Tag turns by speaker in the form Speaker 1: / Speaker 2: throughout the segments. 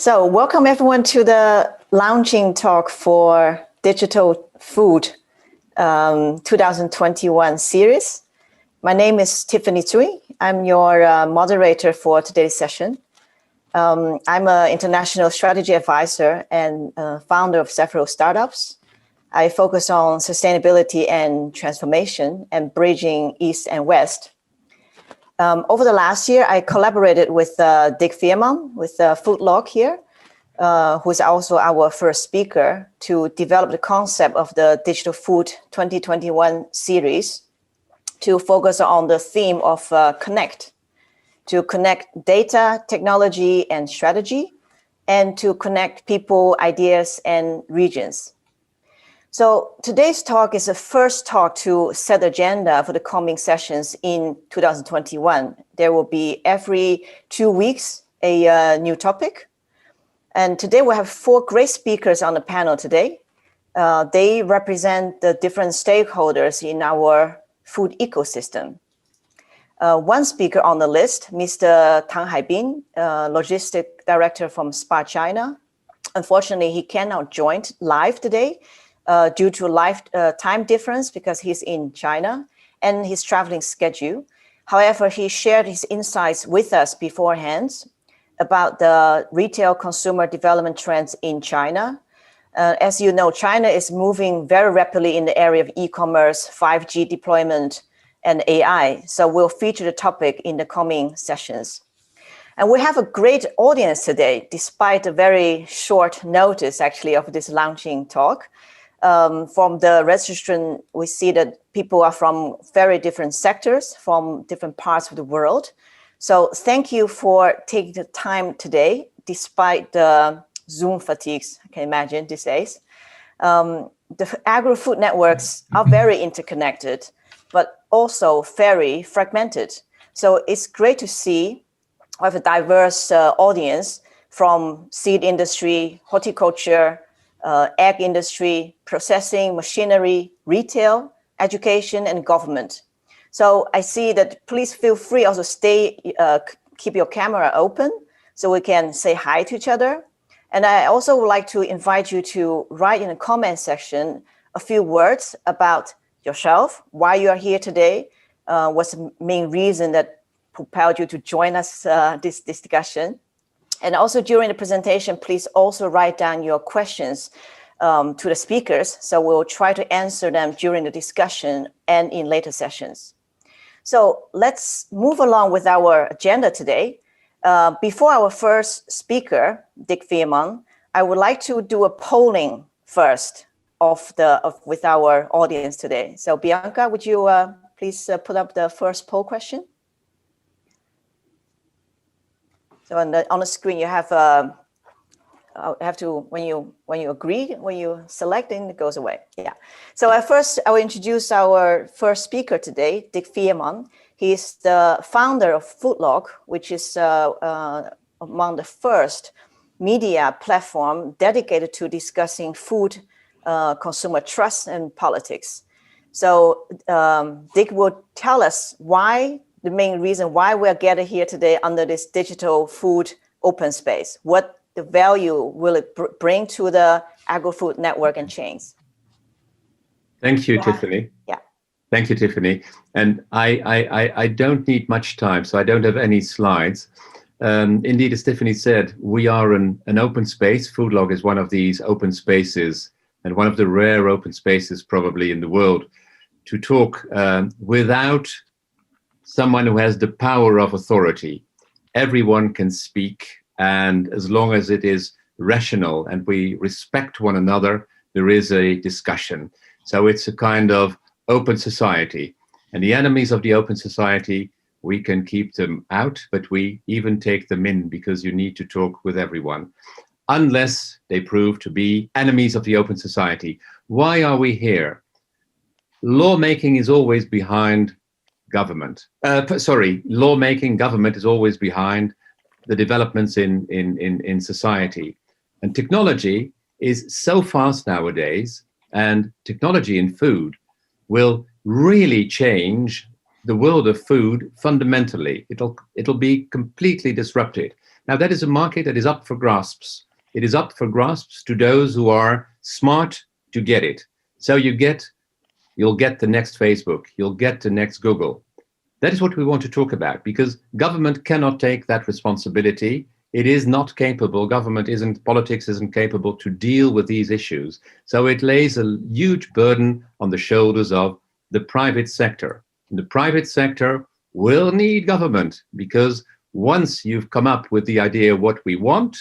Speaker 1: So welcome everyone to the launching talk for Digital Food 2021 series. My name is Tiffany Tsui. I'm your moderator for today's session. I'm an international strategy advisor and founder of several startups. I focus on sustainability and transformation and bridging East and West. Over the last year, I collaborated with Veerman, with Foodlog here, who is also our first speaker, to develop the concept of the Digital Food 2021 series to focus on the theme of connect, to connect data, technology, and strategy, and to connect people, ideas, and regions. So today's talk is the first talk to set the agenda for the coming sessions in 2021. There will be every 2 weeks a new topic. And today we have 4 great speakers on the panel today. They represent the different stakeholders in our food ecosystem. One speaker on the list, Mr. Tang Haibin, Logistic Director from Spa China. Unfortunately, he cannot join live today due to time difference because he's in China and his traveling schedule. However, he shared his insights with us beforehand about the retail consumer development trends in China. As you know, China is moving very rapidly in the area of e-commerce, 5G deployment, and AI. So we'll feature the topic in the coming sessions. And we have a great audience today, despite a very short notice, actually, of this launching talk. From the registration, we see that people are from very different sectors, from different parts of the world. So thank you for taking the time today, despite the Zoom fatigues, I can imagine these days. The agri-food networks are very interconnected, but also very fragmented. So it's great to see we have a diverse audience from seed industry, horticulture, ag industry, processing, machinery, retail, education, and government. So I see that please feel free also keep your camera open so we can say hi to each other. And I also would like to invite you to write in the comment section a few words about yourself, why you are here today, what's the main reason that propelled you to join us this discussion. And also during the presentation, please also write down your questions to the speakers. So we'll try to answer them during the discussion and in later sessions. So let's move along with our agenda today. Before our first speaker, Veerman, I would like to do a polling first with our audience today. So Bianca, would you please put up the first poll question? So on the screen, you have to when you agree, when you select, then it goes away. Yeah. So first, I will introduce our first speaker today, Veerman. He is the founder of Foodlog, which is among the first media platform dedicated to discussing food, consumer trust, and politics. So Dick will tell us the main reason why we're gathered here today under this digital food open space. What the value will it bring to the agri-food network and chains?
Speaker 2: Thank you, Tiffany.
Speaker 1: Yeah.
Speaker 2: Thank you, Tiffany. And I don't need much time, so I don't have any slides. Indeed, as Tiffany said, we are an open space. Foodlog is one of these open spaces and one of the rare open spaces probably in the world to talk without someone who has the power of authority. Everyone can speak, and as long as it is rational and we respect one another, there is a discussion. So it's a kind of open society. And the enemies of the open society, we can keep them out, but we even take them in because you need to talk with everyone, unless they prove to be enemies of the open society. Why are we here? Lawmaking is always behind government. Lawmaking, government is always behind the developments in society. And technology is so fast nowadays, and technology in food will really change the world of food fundamentally. It'll be completely disrupted. Now, that is a market that is up for grasps. It is up for grasps to those who are smart to get it. So you'll get the next Facebook, you'll get the next Google. That is what we want to talk about, because government cannot take that responsibility. It is not capable. Politics isn't capable to deal with these issues. So it lays a huge burden on the shoulders of the private sector. And the private sector will need government, because once you've come up with the idea of what we want,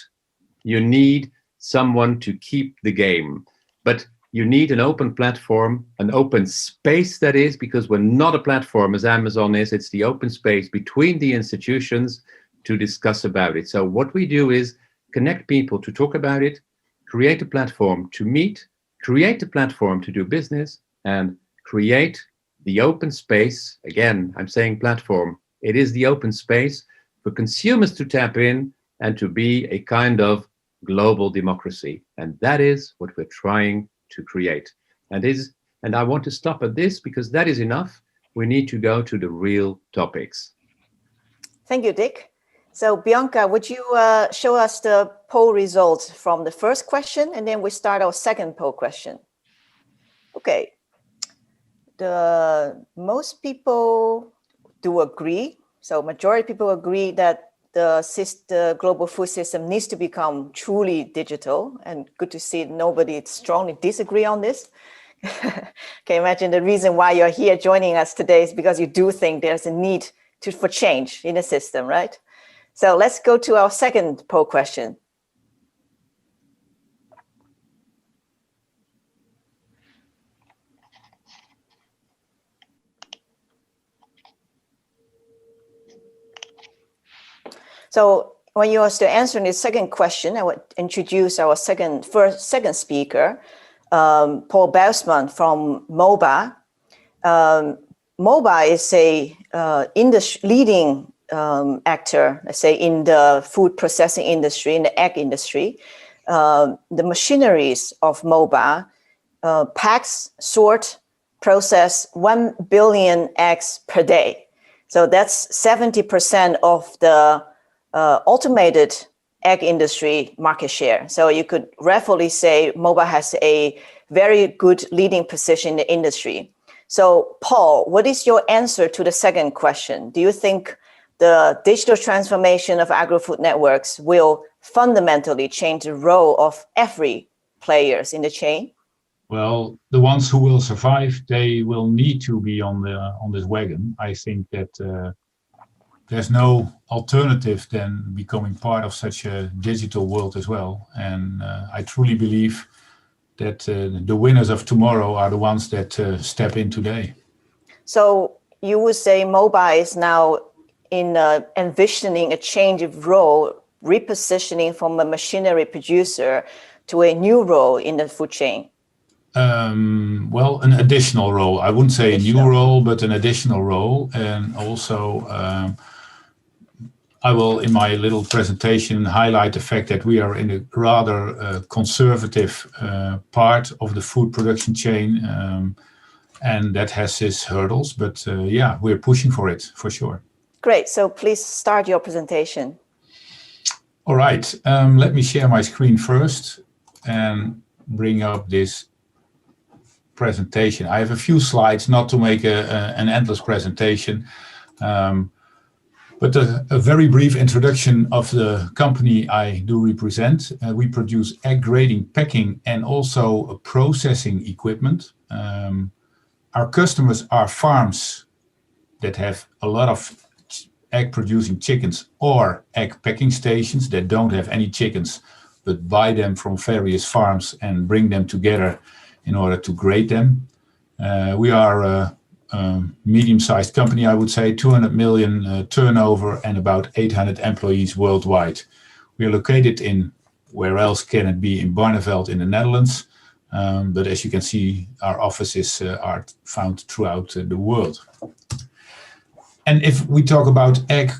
Speaker 2: you need someone to keep the game. But you need an open platform, an open space, that is, because we're not a platform as Amazon is. It's the open space between the institutions to discuss about it. So what we do is connect people to talk about it, create a platform to meet, create a platform to do business, and create the open space. Again, I'm saying platform. It is the open space for consumers to tap in and to be a kind of global democracy. And that is what we're trying to create. And I want to stop at this, because that is enough. We need to go to the real topics.
Speaker 1: Thank you, Dick. So Bianca, would you show us the poll results from the first question, and then we start our second poll question. Okay. Most people do agree. So majority of people agree that the global food system needs to become truly digital, and good to see nobody strongly disagree on this. Can you imagine the reason why you're here joining us today is because you do think there's a need for change in the system, right? So let's go to our second poll question. So when you are still answering the second question, I would introduce our second speaker, Paul Buisman from Moba. Moba is a leading actor, let's say, in the food processing industry, in the egg industry. The machineries of Moba packs, sort, process 1 billion eggs per day. So that's 70% of the automated egg industry market share. So you could rightfully say Moba has a very good leading position in the industry. So Paul, what is your answer to the second question? Do you think the digital transformation of agri-food networks will fundamentally change the role of every players in the chain?
Speaker 3: Well, the ones who will survive, they will need to be on this wagon. I think that there's no alternative than becoming part of such a digital world as well. And I truly believe that the winners of tomorrow are the ones that step in today. So
Speaker 1: you would say Moba is now in envisioning a change of role, repositioning from a machinery producer to a new role in the food chain?
Speaker 3: Well, an additional role. I wouldn't say a new role, but an additional role. And also, I will, in my little presentation, highlight the fact that we are in a rather conservative part of the food production chain, and that has its hurdles. But yeah, we're pushing for it, for sure.
Speaker 1: Great. So please start your presentation.
Speaker 3: All right. Let me share my screen first and bring up this presentation. I have a few slides, not to make an endless presentation, but a very brief introduction of the company I do represent. We produce egg grading, packing, and also processing equipment. Our customers are farms that have a lot of egg producing chickens, or egg packing stations that don't have any chickens, but buy them from various farms and bring them together in order to grade them. We are a medium-sized company, I would say, 200 million turnover and about 800 employees worldwide. We are located in, where else can it be, in Barneveld in the Netherlands. But as you can see, our offices are found throughout the world. And if we talk about egg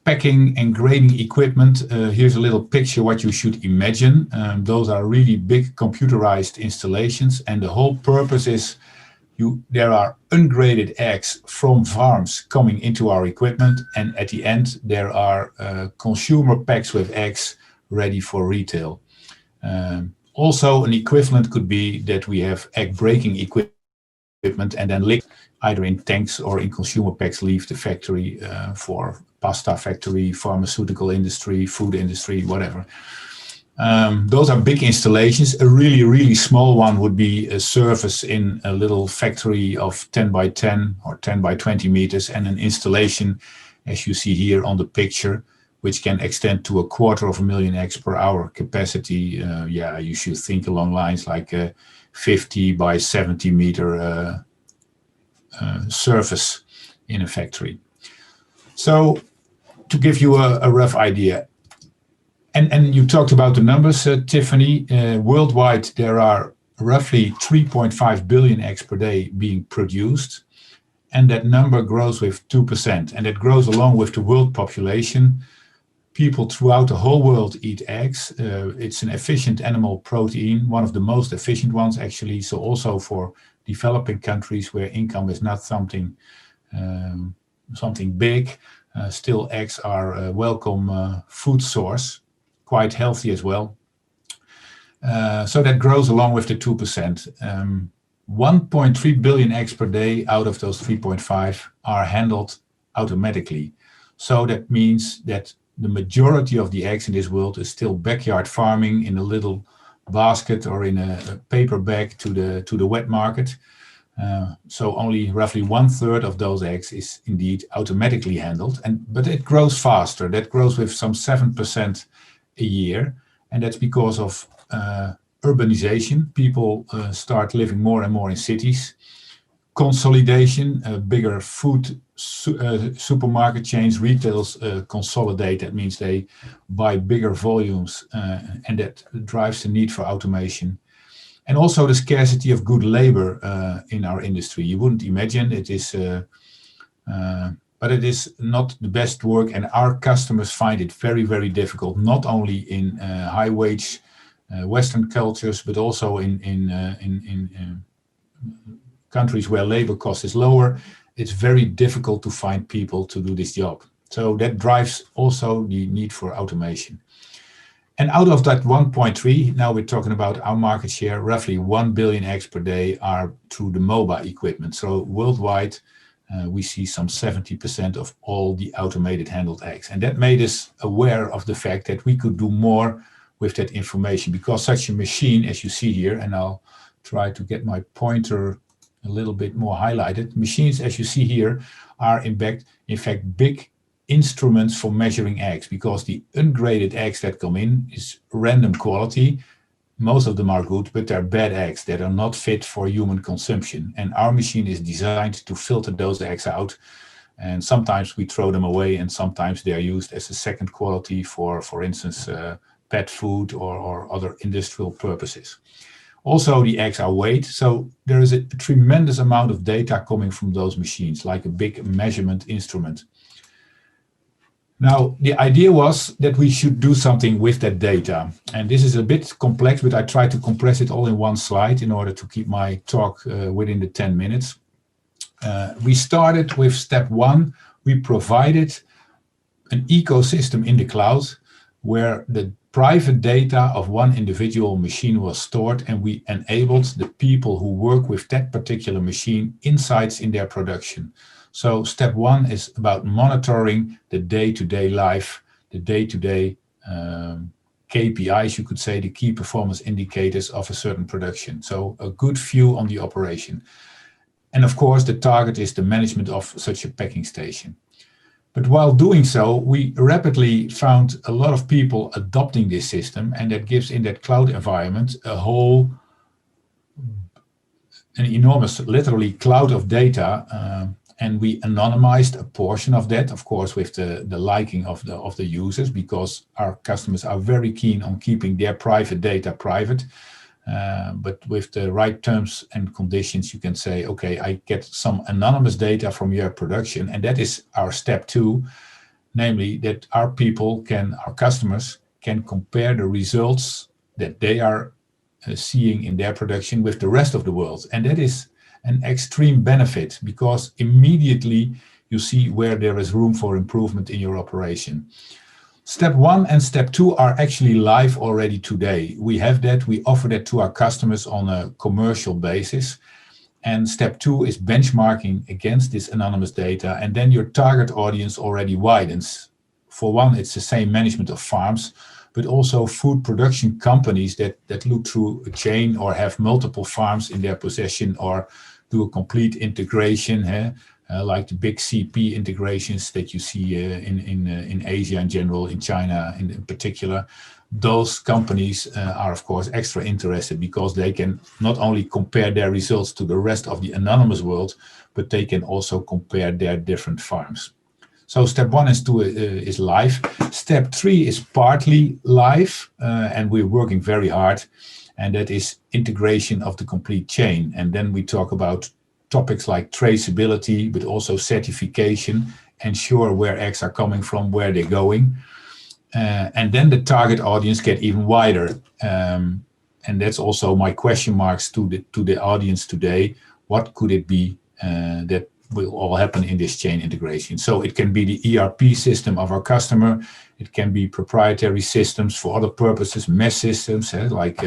Speaker 3: packing and grading equipment, here's a little picture what you should imagine. Those are really big computerized installations, and the whole purpose is there are ungraded eggs from farms coming into our equipment, and at the end there are consumer packs with eggs ready for retail. Also, an equivalent could be that we have egg breaking equipment and then liquid, either in tanks or in consumer packs, leave the factory for pasta factory, pharmaceutical industry, food industry, whatever. Those are big installations. A really, really small one would be a service in a little factory of 10 by 10 or 10 by 20 meters, and an installation, as you see here on the picture, which can extend to 250,000 eggs per hour capacity. Yeah, you should think along lines like a 50 by 70 meter surface in a factory. So to give you a rough idea, and you talked about the numbers, Tiffany, worldwide there are roughly 3.5 billion eggs per day being produced, and that number grows with 2%, and it grows along with the world population. People throughout the whole world eat eggs. It's an efficient animal protein, one of the most efficient ones actually. So also for developing countries where income is not something big, still eggs are a welcome food source, quite healthy as well. So that grows along with the 2%. 1.3 billion eggs per day out of those 3.5 are handled automatically. So that means that the majority of the eggs in this world is still backyard farming in a little basket or in a paper bag to the wet market. So only roughly 1/3 of those eggs is indeed automatically handled, but it grows faster. That grows with some 7% a year, and that's because of urbanization. People start living more and more in cities. Consolidation, bigger food supermarket chains, retails consolidate. That means they buy bigger volumes, and that drives the need for automation. And also the scarcity of good labor in our industry. You wouldn't imagine it is, but it is not the best work, and our customers find it very, very difficult, not only in high wage Western cultures, but also in countries where labor cost is lower. It's very difficult to find people to do this job. So that drives also the need for automation. And out of that 1.3, now we're talking about our market share, roughly 1 billion eggs per day are through the Moba equipment. So worldwide, we see some 70% of all the automated handled eggs. And that made us aware of the fact that we could do more with that information, because such a machine, as you see here, and I'll try to get my pointer a little bit more highlighted. Machines, as you see here, are in fact big instruments for measuring eggs, because the ungraded eggs that come in is random quality. Most of them are good, but they're bad eggs that are not fit for human consumption. And our machine is designed to filter those eggs out. And sometimes we throw them away, and sometimes they are used as a second quality for instance, pet food or other industrial purposes. Also, the eggs are weighed, so there is a tremendous amount of data coming from those machines, like a big measurement instrument. Now, the idea was that we should do something with that data. And this is a bit complex, but I try to compress it all in one slide in order to keep my talk within the 10 minutes. We started with step one. We provided an ecosystem in the cloud where the private data of one individual machine was stored, and we enabled the people who work with that particular machine insights in their production. So step one is about monitoring the day-to-day life, the day-to-day KPIs, you could say, the key performance indicators of a certain production. So a good view on the operation. And of course, the target is the management of such a packing station. But while doing so, we rapidly found a lot of people adopting this system, and that gives in that cloud environment an enormous, literally cloud of data. And we anonymized a portion of that, of course, with the liking of the users, because our customers are very keen on keeping their private data private. But with the right terms and conditions, you can say, okay, I get some anonymous data from your production. And that is our step two, namely that our customers can compare the results that they are seeing in their production with the rest of the world. And that is an extreme benefit, because immediately you see where there is room for improvement in your operation. Step 1 and step 2 are actually live already today. We have that, we offer that to our customers on a commercial basis. And step 2 is benchmarking against this anonymous data, and then your target audience already widens. For one, it's the same management of farms, but also food production companies that look through a chain or have multiple farms in their possession or do a complete integration, like the big CP integrations that you see in Asia in general, in China in particular. Those companies are of course extra interested because they can not only compare their results to the rest of the anonymous world, but they can also compare their different farms. So step 1 and 2 is live. Step 3 is partly live, and we're working very hard, and that is integration of the complete chain. And then we talk about topics like traceability, but also certification, ensure where eggs are coming from, where they're going. And then the target audience get even wider. And that's also my question marks to the audience today. What could it be that will all happen in this chain integration? So it can be the ERP system of our customer. It can be proprietary systems for other purposes, MES systems, like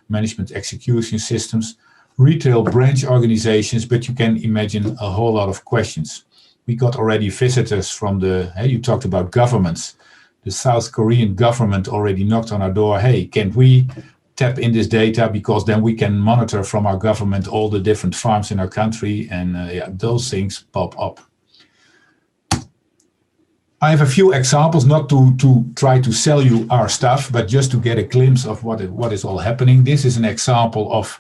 Speaker 3: management execution systems, retail branch organizations, but you can imagine a whole lot of questions. We got already visitors from you talked about governments. The South Korean government already knocked on our door. Hey, can't we tap in this data, because then we can monitor from our government all the different farms in our country, and those things pop up. I have a few examples, not to try to sell you our stuff, but just to get a glimpse of what is all happening. This is an example of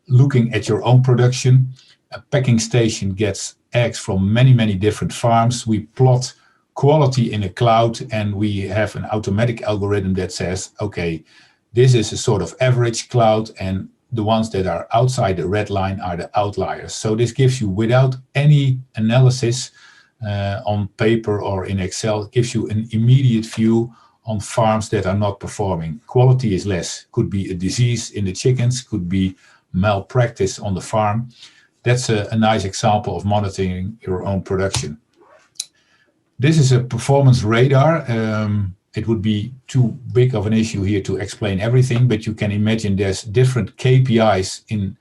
Speaker 3: looking at your own production. A packing station gets eggs from many different farms. We plot quality in a cloud, and we have an automatic algorithm that says, okay, this is a sort of average cloud, and the ones that are outside the red line are the outliers. So this gives you, without any analysis on paper or in Excel, gives you an immediate view on farms that are not performing. Quality is less. Could be a disease in the chickens, could be malpractice on the farm. That's a nice example of monitoring your own production. This is a performance radar. It would be too big of an issue here to explain everything, but you can imagine there's different KPIs in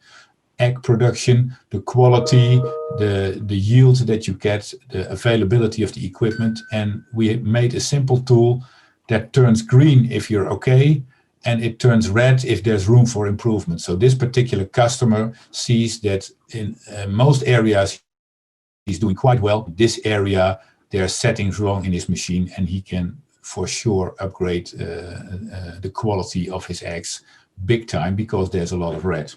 Speaker 3: egg production, the quality, the yield that you get, the availability of the equipment. And we made a simple tool that turns green if you're okay, and it turns red if there's room for improvement. So this particular customer sees that in most areas he's doing quite well. This area, there are settings wrong in his machine, and he can for sure upgrade the quality of his eggs big time, because there's a lot of red.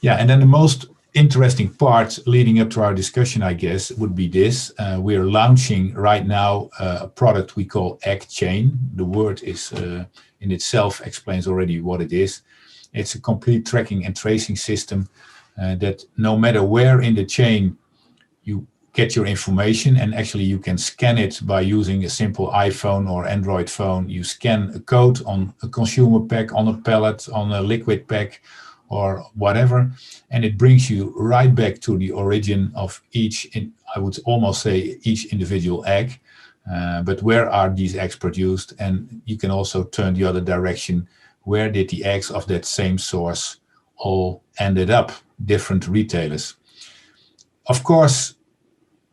Speaker 3: Yeah, and then the most interesting part leading up to our discussion, I guess, would be this. We're launching right now a product we call Egg Chain. The word is in itself explains already what it is. It's a complete tracking and tracing system that no matter where in the chain you get your information, and actually you can scan it by using a simple iPhone or Android phone. You scan a code on a consumer pack, on a pallet, on a liquid pack, or whatever, and it brings you right back to the origin of I would almost say each individual egg, but where are these eggs produced? And you can also turn the other direction. Where did the eggs of that same source all ended up? Different retailers. Of course,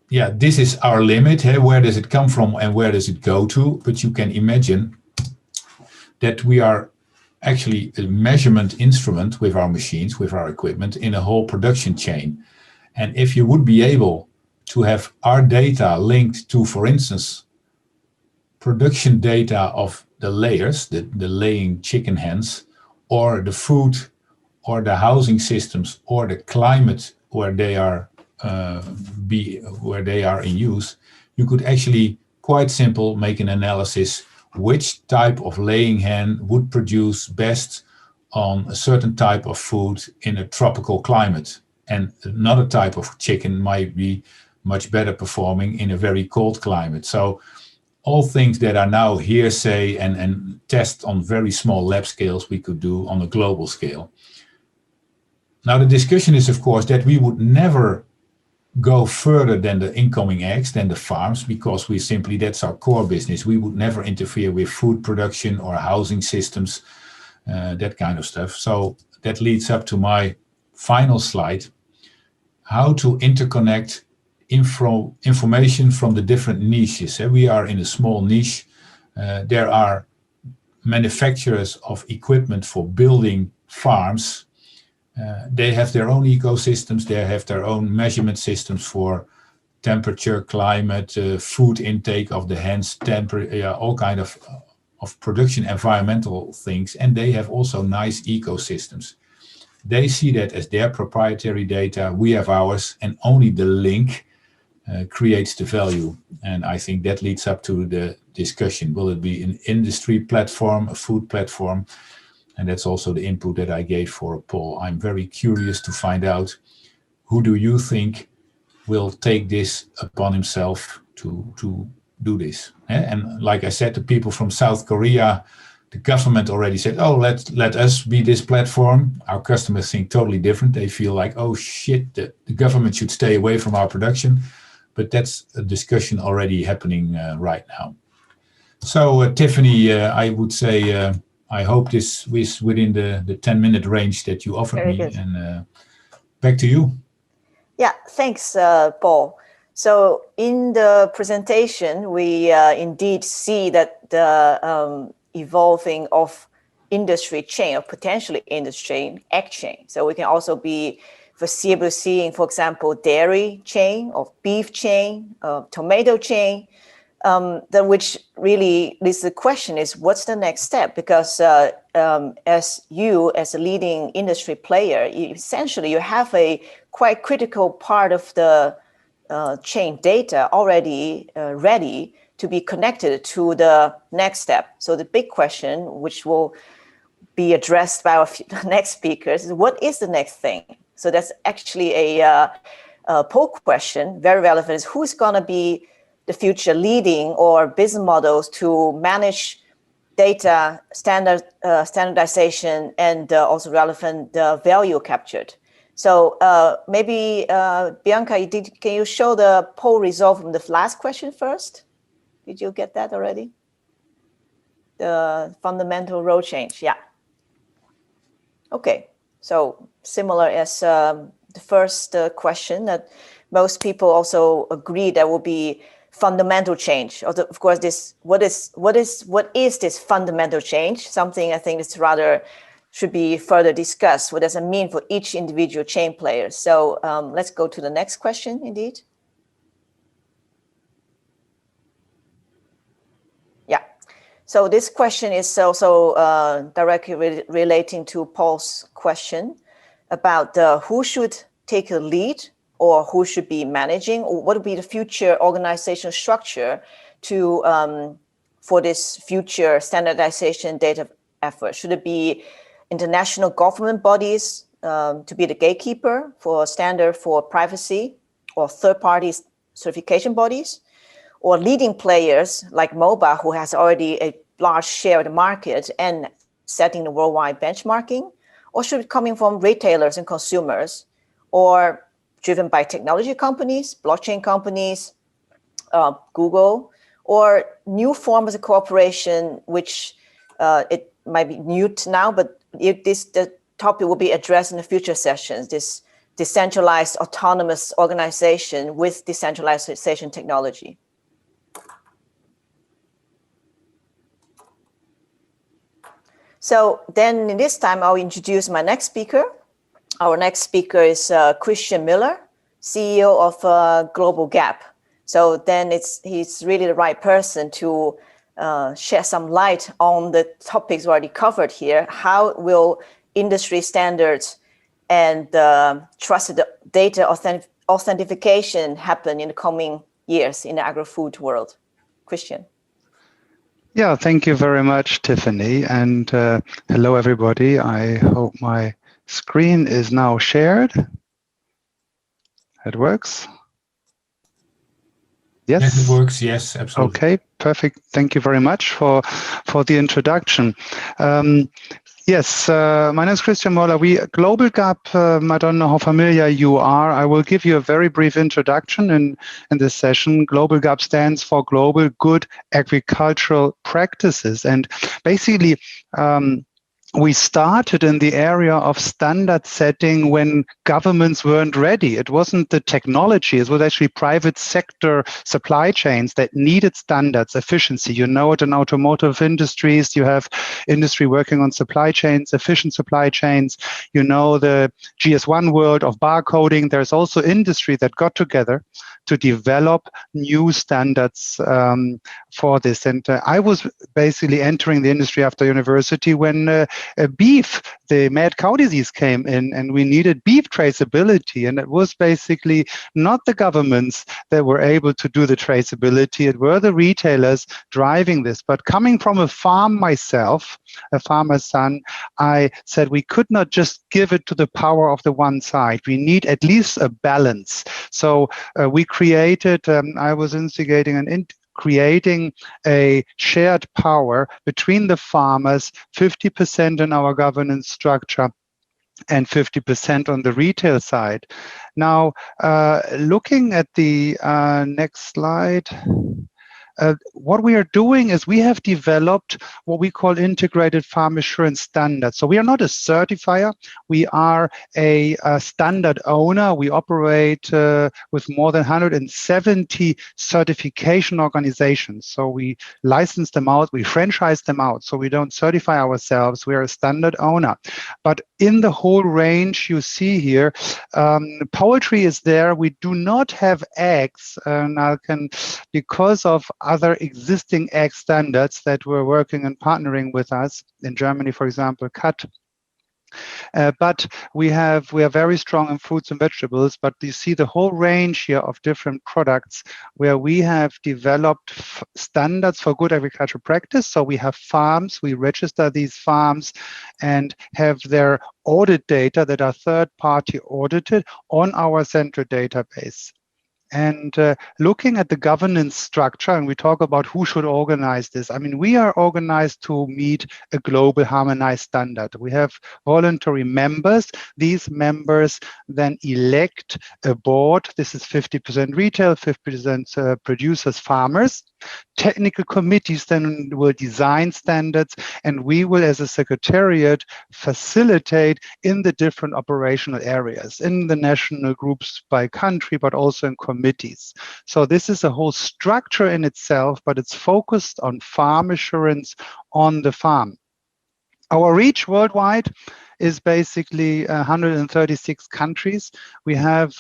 Speaker 3: yeah, this is our limit. Hey, where does it come from and where does it go to? But you can imagine that we are actually a measurement instrument with our machines, with our equipment, in a whole production chain. And if you would be able to have our data linked to, for instance, production data of the layers, the laying chicken hens, or the food, or the housing systems, or the climate where they are in use, you could actually, quite simple, make an analysis which type of laying hen would produce best on a certain type of food in a tropical climate, and another type of chicken might be much better performing in a very cold climate. So all things that are now hearsay and test on very small lab scales we could do on a global scale. Now the discussion is, of course, that we would never go further than the incoming eggs, than the farms, because that's our core business. We would never interfere with food production or housing systems, that kind of stuff. So that leads up to my final slide, how to interconnect information from the different niches. We are in a small niche. There are manufacturers of equipment for building farms. They have their own ecosystems. They have their own measurement systems for temperature, climate, food intake of the hens, all kind of production environmental things. And they have also nice ecosystems. They see that as their proprietary data. We have ours, and only the link creates the value. And I think that leads up to the discussion. Will it be an industry platform, a food platform? And that's also the input that I gave for a poll. I'm very curious to find out, who do you think will take this upon himself to do this? And like I said, the people from South Korea, the government already said, oh, let us be this platform. Our customers think totally different. They feel like, oh shit, the government should stay away from our production. But that's a discussion already happening right now. So Tiffany, I would say, I hope this was within the 10-minute range that you offered me. Good. And back to you.
Speaker 1: Yeah, thanks, Paul. So in the presentation, we indeed see that the evolving of industry chain, or potentially industry egg chain. So we can also be foreseeable seeing, for example, dairy chain, or beef chain, tomato chain. Which really leads to the question is, what's the next step? Because as a leading industry player, essentially you have a quite critical part of the chain data already ready to be connected to the next step. So the big question, which will be addressed by our next speakers, is what is the next thing? So that's actually a poll question, very relevant, is who's going to be the future leading or business models to manage data standardization and also relevant value captured. So maybe Bianca, can you show the poll result from the last question first? Did you get that already? The fundamental role change, yeah. Okay, so similar as the first question, that most people also agree there will be fundamental change. Of course, what is this fundamental change? Something I think is rather should be further discussed. What does it mean for each individual chain player? So let's go to the next question, indeed. Yeah. So this question is also directly relating to Paul's question about who should take the lead, or who should be managing, or what would be the future organizational structure to for this future standardization data effort? Should it be international government bodies to be the gatekeeper for standard for privacy, or third-party certification bodies, or leading players like Moba, who has already a large share of the market and setting the worldwide benchmarking? Or should it coming from retailers and consumers, or driven by technology companies, blockchain companies, Google, or new forms of cooperation, which it might be new now, but the topic will be addressed in the future sessions, this decentralized autonomous organization with decentralization technology. So then in this time, I'll introduce my next speaker. Our next speaker is Kristian Möller, CEO of GlobalG.A.P. So then he's really the right person to shed some light on the topics already covered here. How will industry standards and trusted data authentication happen in the coming years in the agri-food world? Kristian.
Speaker 4: Yeah, thank you very much, Tiffany. And hello, everybody. I hope my screen is now shared. It works? Yes?
Speaker 3: Yes, it works. Yes, absolutely.
Speaker 4: Okay, perfect. Thank you very much for the introduction. Yes, my name is Kristian Möller. GlobalG.A.P, I don't know how familiar you are. I will give you a very brief introduction in this session. GlobalG.A.P stands for Global Good Agricultural Practices. And basically, we started in the area of standard setting when governments weren't ready. It wasn't the technology, it was actually private sector supply chains that needed standards, efficiency. You know it in automotive industries, you have industry working on supply chains, efficient supply chains. You know the GS1 world of barcoding. There's also industry that got together to develop new standards for this. And I was basically entering the industry after university when beef, the mad cow disease came in, and we needed beef traceability. And it was basically not the governments that were able to do the traceability. It were the retailers driving this. But coming from a farm myself, a farmer's son, I said we could not just give it to the power of the one side. We need at least a balance. So we created, I was instigating creating a shared power between the farmers, 50% in our governance structure and 50% on the retail side. Now, looking at the next slide, what we are doing is we have developed what we call integrated farm assurance standards. So we are not a certifier, we are a standard owner. We operate with more than 170 certification organizations. So we license them out, we franchise them out. So we don't certify ourselves, we are a standard owner. But in the whole range you see here, poultry is there. We do not have eggs, and I can, because of other existing egg standards that were working and partnering with us in Germany, for example, CAT. But we are very strong in fruits and vegetables, but you see the whole range here of different products where we have developed standards for good agricultural practice. So we have farms, we register these farms and have their audit data that are third-party audited on our central database. And looking at the governance structure, and we talk about who should organize this. I mean, we are organized to meet a global harmonized standard. We have voluntary members. These members then elect a board. This is 50% retail, 50% producers, farmers. Technical committees then will design standards, and we will, as a secretariat, facilitate in the different operational areas, in the national groups by country, but also in committees. So this is a whole structure in itself, but it's focused on farm assurance on the farm. Our reach worldwide is basically 136 countries. We have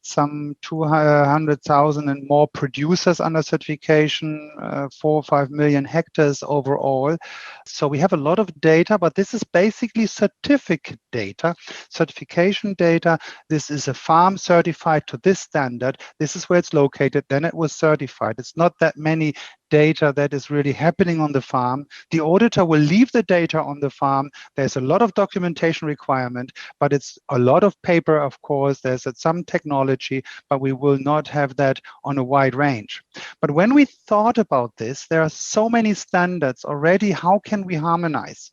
Speaker 4: some 200,000 and more producers under certification, 4 or 5 million hectares overall. So we have a lot of data, but this is basically certificate data, certification data. This is a farm certified to this standard. This is where it's located. Then it was certified. It's not that many data that is really happening on the farm. The auditor will leave the data on the farm. There's a lot of documentation requirement, but it's a lot of paper, of course. There's some technology, but we will not have that on a wide range. But when we thought about this, there are so many standards already. How can we harmonize?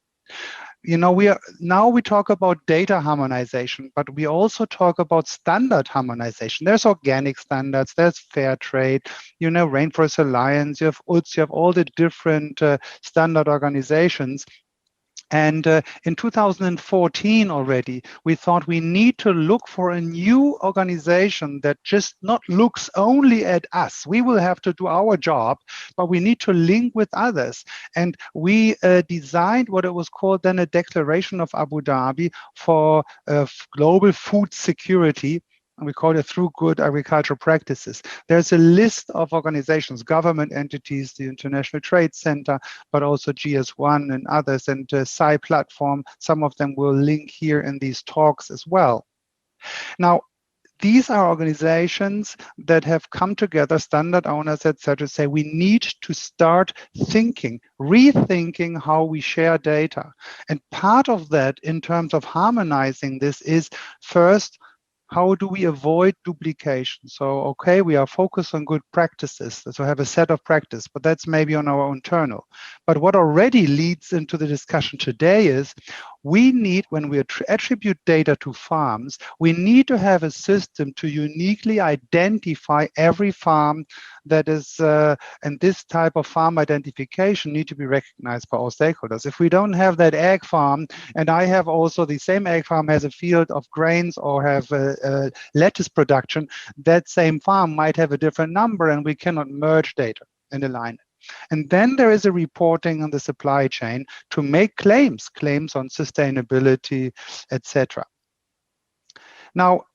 Speaker 4: You know, now we talk about data harmonization, but we also talk about standard harmonization. There's organic standards, there's fair trade, you know, Rainforest Alliance, you have UTZ, you have all the different standard organizations. And in 2014 already, we thought we need to look for a new organization that just not looks only at us. We will have to do our job, but we need to link with others. And we designed what it was called then a Declaration of Abu Dhabi for global food security. And we call it through good agricultural practices. There's a list of organizations, government entities, the International Trade Center, but also GS1 and others, and Tsui platform. Some of them will link here in these talks as well. Now, these are organizations that have come together, standard owners, etc., say we need to start thinking, rethinking how we share data. And part of that in terms of harmonizing this is first, how do we avoid duplication? So, okay, we are focused on good practices, so have a set of practice, but that's maybe on our internal. But what already leads into the discussion today is we need, when we attribute data to farms, we need to have a system to uniquely identify every farm that is, and this type of farm identification need to be recognized by all stakeholders. If we don't have that egg farm, and I have also the same egg farm has a field of grains or have lettuce production, that same farm might have a different number and we cannot merge data and align it. And then there is a reporting on the supply chain to make claims on sustainability, etc. Now,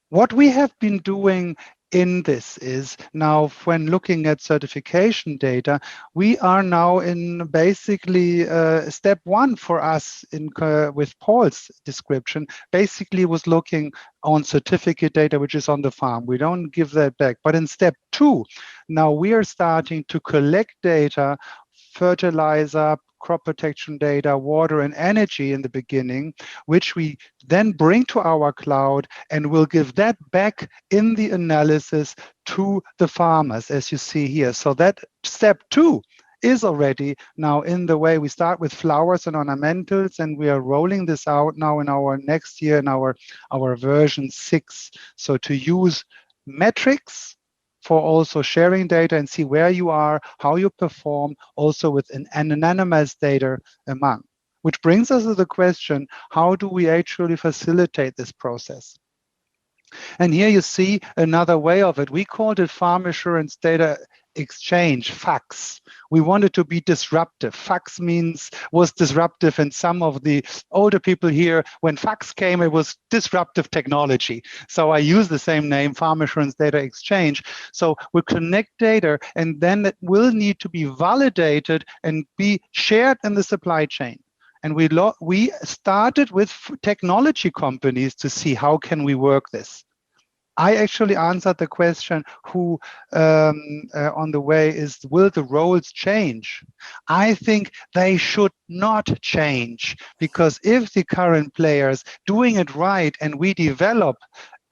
Speaker 4: what we have been doing in this is now, when looking at certification data, we are now in basically step one for us in with Paul's description, basically was looking on certificate data, which is on the farm. We don't give that back. But in step two, now we are starting to collect data, fertilizer, crop protection data, water and energy in the beginning, which we then bring to our cloud and will give that back in the analysis to the farmers, as you see here. So that step two is already now in the way. We start with flowers and ornamentals, and we are rolling this out now in our next year in our version 6. So to use metrics for also sharing data and see where you are, how you perform, also with an anonymous data among. Which brings us to the question, how do we actually facilitate this process? And here you see another way of it. We called it Farm Assurance Data Exchange, FAX. We wanted to be disruptive. FAX was disruptive, and some of the older people here, when FAX came, it was disruptive technology. So I use the same name, Farm Assurance Data Exchange. So we connect data, and then it will need to be validated and be shared in the supply chain. And we started with technology companies to see how can we work this. I actually answered the question who on the way is, will the roles change? I think they should not change, because if the current players doing it right and we develop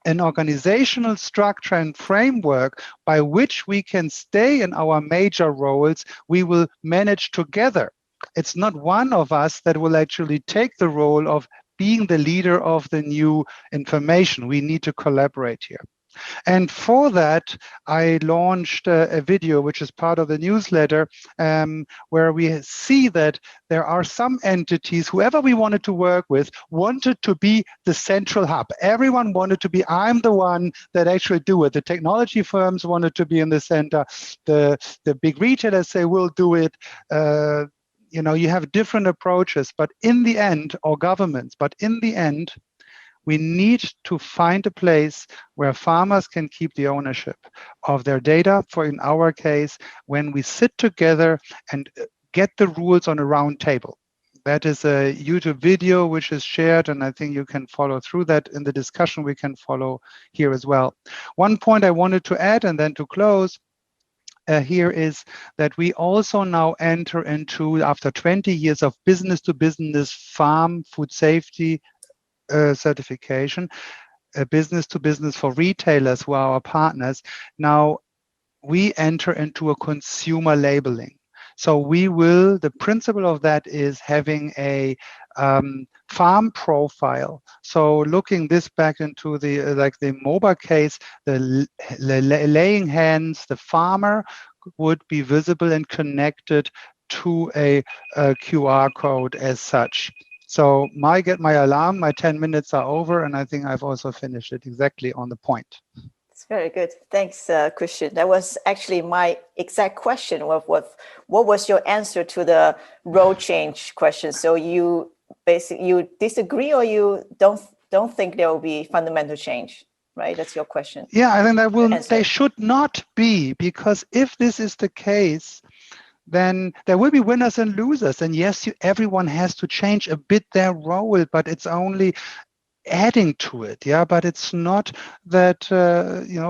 Speaker 4: an organizational structure and framework by which we can stay in our major roles, we will manage together. It's not one of us that will actually take the role of being the leader of the new information. We need to collaborate here. And for that, I launched a video, which is part of the newsletter, where we see that there are some entities, whoever we wanted to work with, wanted to be the central hub. Everyone wanted to be, I'm the one that actually do it. The technology firms wanted to be in the center. The big retailers say, we'll do it. You know, you have different approaches, but in the end, or governments, but in the end, we need to find a place where farmers can keep the ownership of their data. For in our case, when we sit together and get the rules on a round table. That is a YouTube video which is shared, and I think you can follow through that in the discussion. We can follow here as well. One point I wanted to add, and then to close, here is that we also now enter into, after 20 years of business-to-business farm food safety certification, business-to-business for retailers who are our partners, now we enter into a consumer labeling. So we will, the principle of that is having a farm profile. So looking this back into the, like the Moba case, the laying hens, the farmer would be visible and connected to a QR code as such. So get my alarm, my 10 minutes are over, and I think I've also finished it exactly on the point.
Speaker 1: It's very good. Thanks, Kristian. That was actually my exact question. What was your answer to the role change question? So you disagree, or you don't think there will be fundamental change, right? That's your question.
Speaker 4: Yeah, I think they should not be, because if this is the case, then there will be winners and losers. And yes, everyone has to change a bit their role, but it's only adding to it, yeah, but it's not that,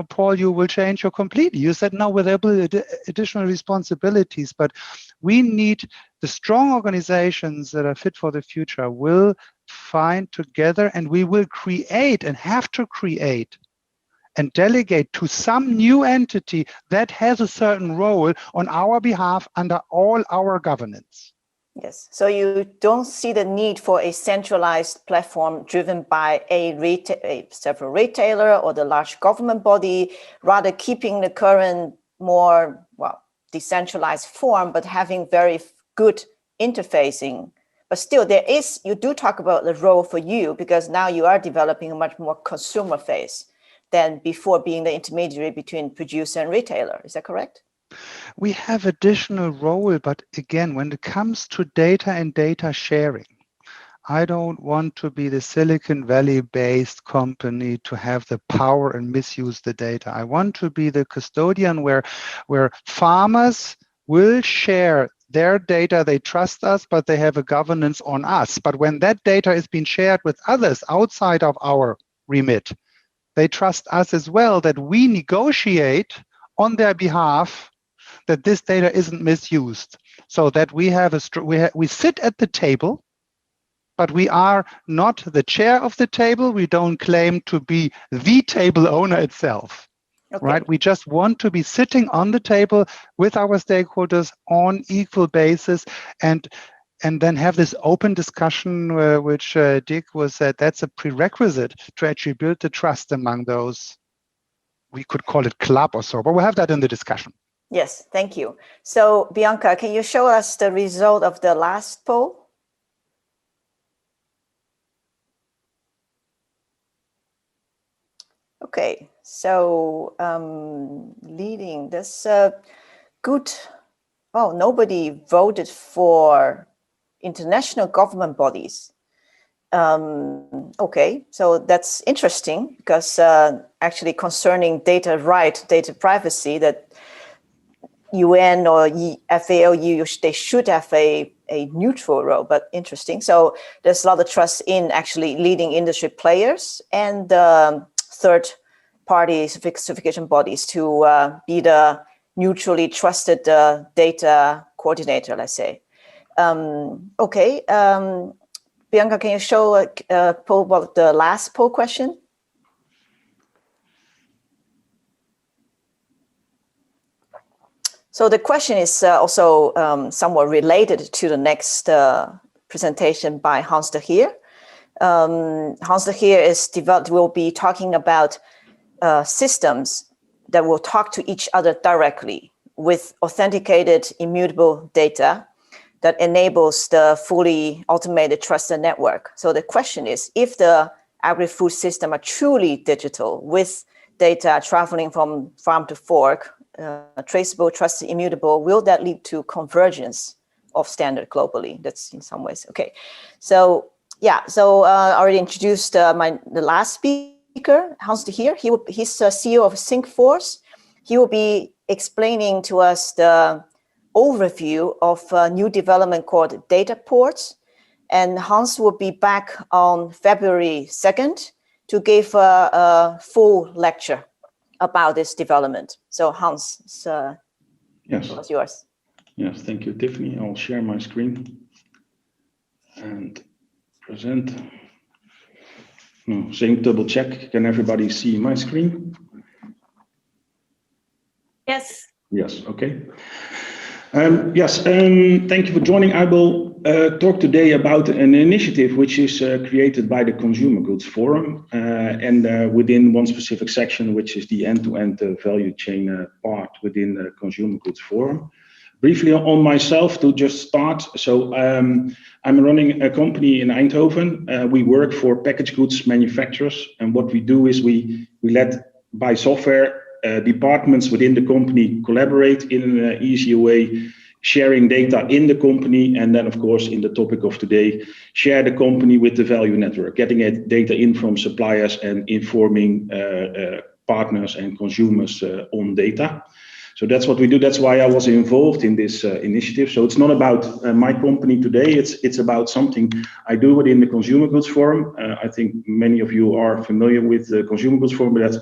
Speaker 4: Paul, you will change your completely. You said, no, well, there will be additional responsibilities, but we need the strong organizations that are fit for the future will find together, and we will create and have to create and delegate to some new entity that has a certain role on our behalf under all our governance.
Speaker 1: Yes, so you don't see the need for a centralized platform driven by several retailer or the large government body, rather keeping the current more, decentralized form, but having very good interfacing. But still, you do talk about the role for you, because now you are developing a much more consumer face than before, being the intermediary between producer and retailer. Is that correct?
Speaker 4: We have additional role, but again, when it comes to data and data sharing, I don't want to be the Silicon Valley-based company to have the power and misuse the data. I want to be the custodian where farmers will share their data. They trust us, but they have a governance on us. But when that data is being shared with others outside of our remit, they trust us as well, that we negotiate on their behalf that this data isn't misused, so that we sit at the table, but we are not the chair of the table. We don't claim to be the table owner itself, okay. Right? We just want to be sitting on the table with our stakeholders on equal basis, and then have this open discussion, which Dick was said, that's a prerequisite to actually build the trust among those. We could call it club or so, but we'll have that in the discussion.
Speaker 1: Yes, thank you. So Bianca, can you show us the result of the last poll? Okay, so leading this good, nobody voted for international government bodies. Okay, so that's interesting, because actually concerning data right, data privacy, that UN or FAO, they should have a neutral role, but interesting. So there's a lot of trust in actually leading industry players and third-party certification bodies to be the neutrally trusted data coordinator, let's say. Okay, Bianca, can you show the last poll question? So the question is also somewhat related to the next presentation by Hans de Gier. Hans de Gier will be talking about systems that will talk to each other directly with authenticated immutable data that enables the fully automated trusted network. So the question is, if the agri-food system are truly digital with data traveling from farm to fork, traceable, trusted, immutable, will that lead to convergence of standard globally? That's in some ways, okay. So yeah, so I already introduced the last speaker, Hans de Gier. He's CEO of Syncforce. He will be explaining to us the overview of a new development called data ports. And Hans will be back on February 2nd to give a full lecture about this development. So Hans,
Speaker 5: yes,
Speaker 1: it's yours.
Speaker 5: Yes, thank you, Tiffany. I'll share my screen and present. No, same double check. Can everybody see my screen?
Speaker 6: Yes.
Speaker 5: Yes, okay. Thank you for joining. I will talk today about an initiative which is created by the Consumer Goods Forum and within one specific section, which is the end-to-end value chain part within the Consumer Goods Forum. Briefly on myself to just start. So I'm running a company in Eindhoven. We work for packaged goods manufacturers, and what we do is we let by software departments within the company collaborate in an easier way, sharing data in the company, and then of course in the topic of today, share the company with the value network, getting data in from suppliers and informing partners and consumers on data. So that's what we do. That's why I was involved in this initiative. So it's not about my company today. It's about something I do within the Consumer Goods Forum. I think many of you are familiar with the Consumer Goods Forum, but that's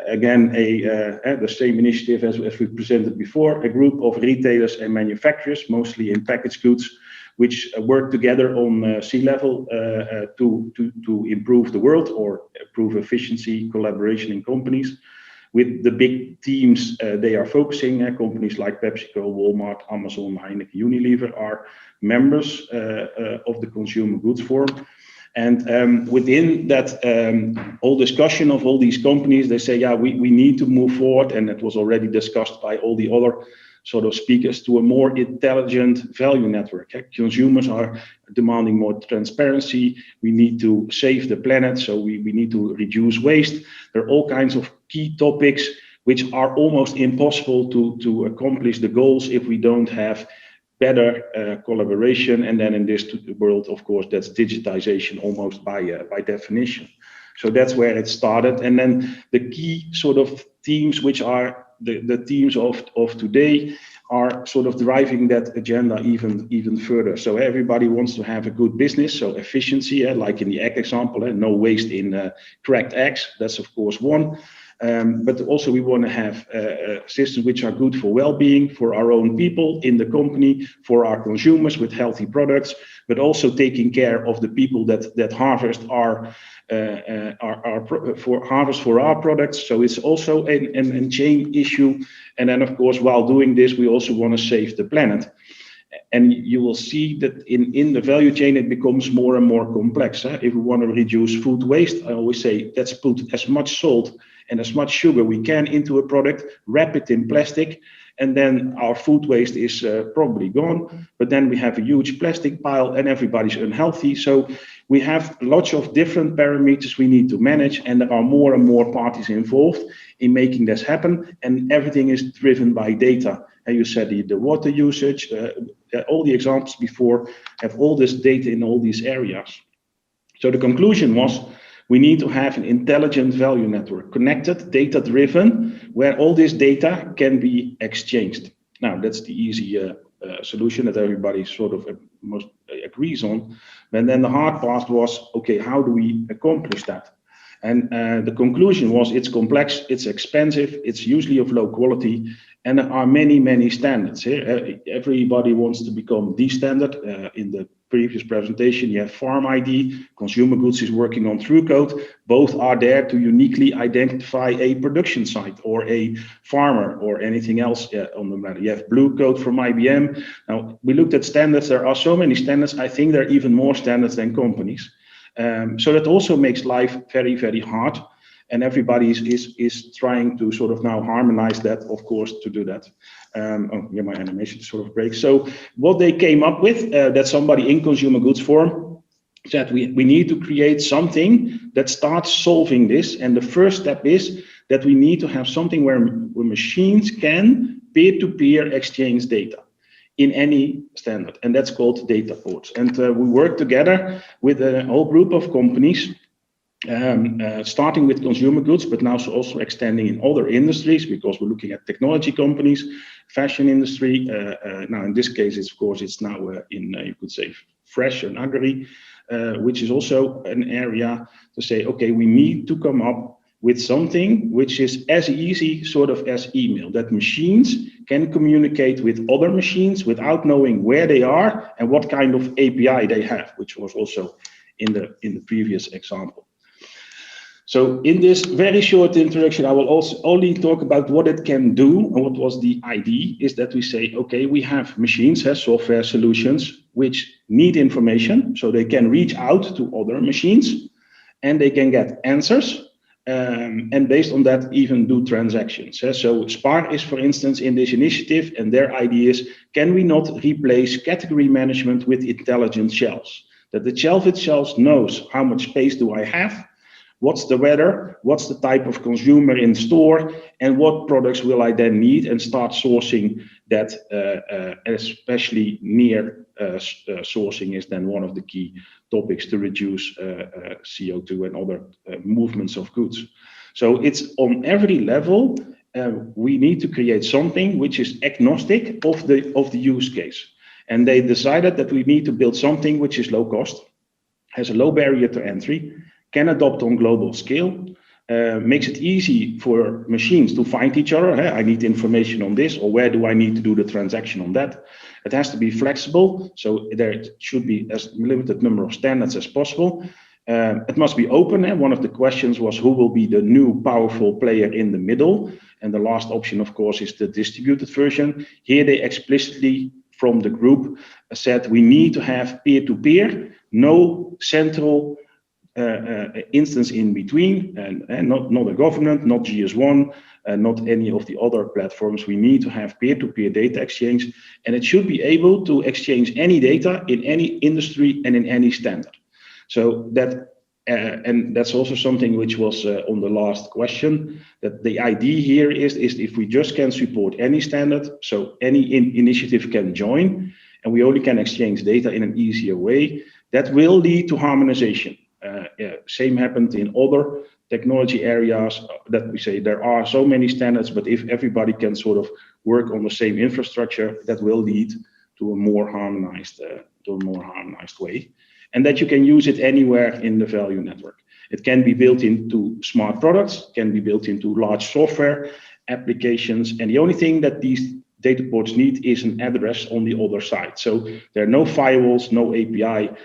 Speaker 5: again the same initiative as we presented before, a group of retailers and manufacturers, mostly in packaged goods, which work together on C-level to improve the world or improve efficiency, collaboration in companies. With the big teams they are focusing, companies like PepsiCo, Walmart, Amazon, Heineken, Unilever are members of the Consumer Goods Forum. And within that whole discussion of all these companies, they say, yeah, we need to move forward, and it was already discussed by all the other sort of speakers, to a more intelligent value network. Consumers are demanding more transparency. We need to save the planet, so we need to reduce waste. There are all kinds of key topics which are almost impossible to accomplish the goals if we don't have better collaboration. And then in this world, of course, that's digitization almost by definition. So that's where it started. And then the key sort of themes, which are the themes of today, are sort of driving that agenda even further. So everybody wants to have a good business, so efficiency, like in the egg example, no waste in cracked eggs. That's of course one. But also we want to have systems which are good for well-being, for our own people in the company, for our consumers with healthy products, but also taking care of the people that harvest for our products. So it's also a chain issue. And then of course, while doing this, we also want to save the planet. And you will see that in the value chain, it becomes more and more complex. If we want to reduce food waste, I always say, let's put as much salt and as much sugar we can into a product, wrap it in plastic, and then our food waste is probably gone. But then we have a huge plastic pile and everybody's unhealthy. So we have lots of different parameters we need to manage, and there are more and more parties involved in making this happen. And everything is driven by data. And you said the water usage, all the examples before have all this data in all these areas. So the conclusion was, we need to have an intelligent value network, connected, data-driven, where all this data can be exchanged. Now, that's the easy solution that everybody sort of most agrees on. And then the hard part was, okay, how do we accomplish that? And the conclusion was, it's complex, it's expensive, it's usually of low quality, and there are many, many standards here. Everybody wants to become the standard. In the previous presentation, you have Farm ID, Consumer Goods is working on TrueCode. Both are there to uniquely identify a production site or a farmer or anything else on the matter. You have Blue Code from IBM. Now, we looked at standards. There are so many standards. I think there are even more standards than companies. So that also makes life very, very hard. And everybody is trying to sort of now harmonize that, of course, to do that. My animation sort of breaks. So what they came up with, that somebody in Consumer Goods Forum said, we need to create something that starts solving this. And the first step is that we need to have something where machines can peer-to-peer exchange data in any standard. And that's called data ports. And we work together with a whole group of companies, starting with consumer goods, but now also extending in other industries, because we're looking at technology companies, fashion industry. Now, in this case, it's now in, you could say, fresh and agri, which is also an area to say, okay, we need to come up with something which is as easy sort of as email, that machines can communicate with other machines without knowing where they are and what kind of API they have, which was also in the previous example. So in this very short introduction, I will also only talk about what it can do. And what was the idea is that we say, okay, we have machines, software solutions, which need information. So they can reach out to other machines and they can get answers. And based on that, even do transactions. So Spark is, for instance, in this initiative, and their idea is, can we not replace category management with intelligent shelves? That the shelf itself knows how much space do I have, what's the weather, what's the type of consumer in store, and what products will I then need, and start sourcing that, especially near sourcing is then one of the key topics to reduce CO2 and other movements of goods. So it's on every level we need to create something which is agnostic of the use case. And they decided that we need to build something which is low cost, has a low barrier to entry, can adopt on global scale, makes it easy for machines to find each other. I need information on this, or where do I need to do the transaction on that? It has to be flexible, so there should be as limited number of standards as possible. It must be open, and one of the questions was who will be the new powerful player in the middle? And the last option, of course, is the distributed version. Here they explicitly, from the group, said we need to have peer-to-peer, no central instance in between, and not a government, not GS1, not any of the other platforms. We need to have peer-to-peer data exchange, and it should be able to exchange any data in any industry and in any standard. So that, and that's also something which was on the last question, that the idea here is if we just can support any standard, so any initiative can join, and we only can exchange data in an easier way, that will lead to harmonization. Same happened in other technology areas, that we say there are so many standards, but if everybody can sort of work on the same infrastructure, that will lead to a more harmonized way, and that you can use it anywhere in the value network. It can be built into smart products, can be built into large software applications, and the only thing that these data ports need is an address on the other side. So there are no firewalls, no API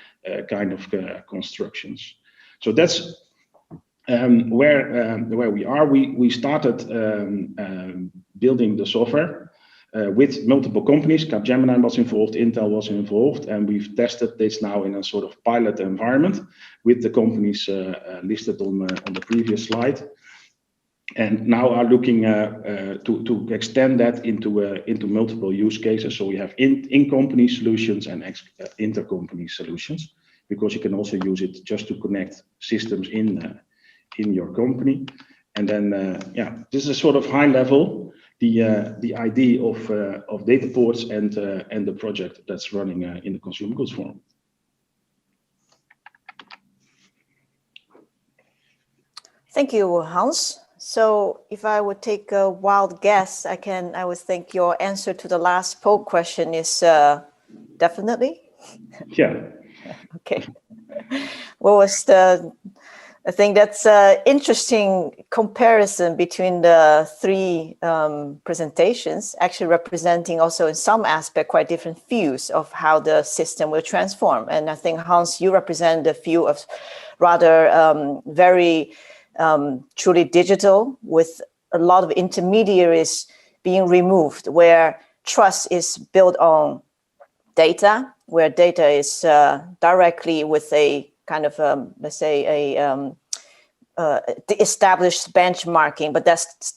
Speaker 5: kind of constructions. So that's where we are. We started building the software with multiple companies. Capgemini was involved, Intel was involved, and we've tested this now in a sort of pilot environment with the companies listed on the previous slide, and now are looking to extend that into multiple use cases. So we have in-company solutions and inter-company solutions, because you can also use it just to connect systems in your company. And then this is sort of high level the idea of data ports and the project that's running in the Consumer Goods Forum.
Speaker 1: Thank you, Hans. So if I would take a wild guess, I would think your answer to the last poll question is definitely.
Speaker 5: Yeah.
Speaker 1: Okay. What was I think that's an interesting comparison between the three presentations, actually representing also in some aspect quite different views of how the system will transform. And I think, Hans, you represent the view of rather very truly digital, with a lot of intermediaries being removed, where trust is built on data, where data is directly with a kind of, let's say, established benchmarking, but that's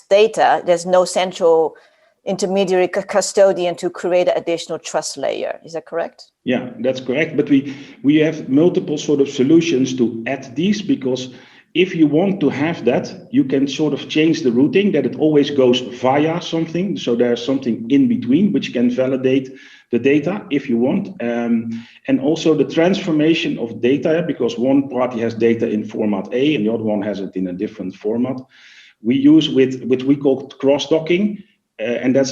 Speaker 1: data. There's no central intermediary custodian to create an additional trust layer. Is that correct?
Speaker 5: Yeah, that's correct. But we have multiple sort of solutions to add these, because if you want to have that, you can sort of change the routing, that it always goes via something. So there's something in between which can validate the data if you want. And also the transformation of data, because one party has data in format A and the other one has it in a different format. We use with what we call cross-docking, and that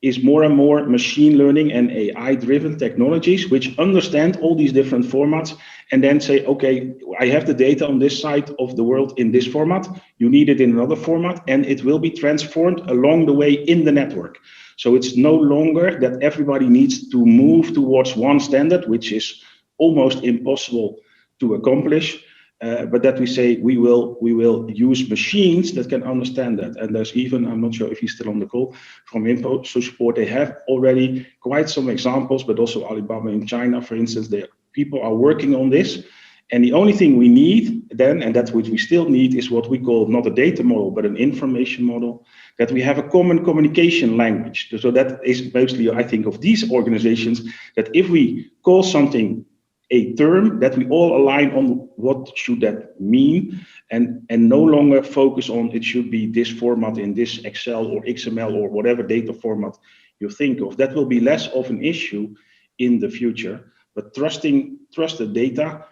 Speaker 5: is more and more machine learning and AI-driven technologies which understand all these different formats and then say, okay, I have the data on this side of the world in this format, you need it in another format, and it will be transformed along the way in the network. So it's no longer that everybody needs to move towards one standard, which is almost impossible to accomplish. But that we say we will use machines that can understand that. And there's even, I'm not sure if he's still on the call, from InfoSupport, they have already quite some examples, but also Alibaba in China, for instance, people are working on this. And the only thing we need then, and that's what we still need, is what we call not a data model, but an information model, that we have a common communication language. So that is mostly, I think, of these organizations, that if we call something a term, that we all align on what should that mean, and no longer focus on it should be this format in this Excel or XML or whatever data format you think of. That will be less of an issue in the future. But trusted data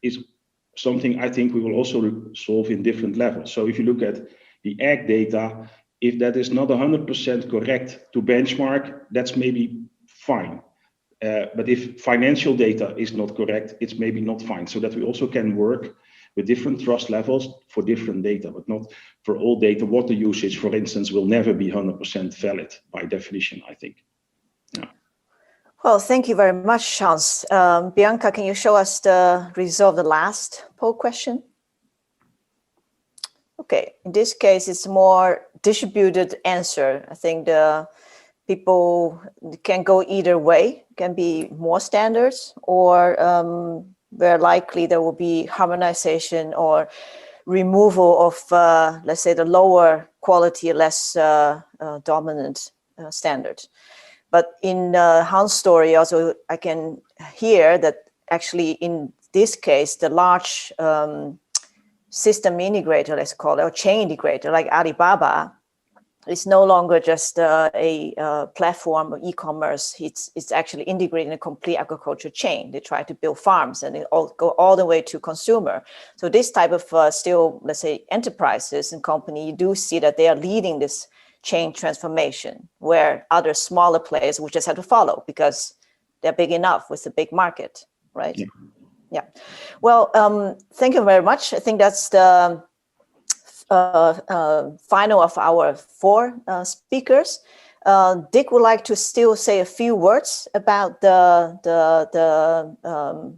Speaker 5: is something I think we will also solve in different levels. So if you look at The ag data, if that is not 100% correct to benchmark, that's maybe fine. But if financial data is not correct, it's maybe not fine. So that we also can work with different trust levels for different data, but not for all data. Water usage, for instance, will never be 100% valid by definition, I think. Yeah.
Speaker 1: Well, thank you very much, Hans. Bianca, can you show us the result of the last poll question? Okay, in this case, it's more distributed answer. I think the people can go either way, can be more standards, or where likely there will be harmonization or removal of, let's say, the lower quality, less dominant standards. But in Hans' story, also, I can hear that actually in this case, the large system integrator, let's call it, or chain integrator like Alibaba, it's no longer just a platform of e-commerce. It's actually integrating a complete agriculture chain. They try to build farms and it go all the way to consumer. So this type of still, let's say, enterprises and company, you do see that they are leading this chain transformation, where other smaller players will just have to follow because they're big enough with the big market, right? Yeah. Well, thank you very much. I think that's the final of our 4 speakers. Dick would like to still say a few words about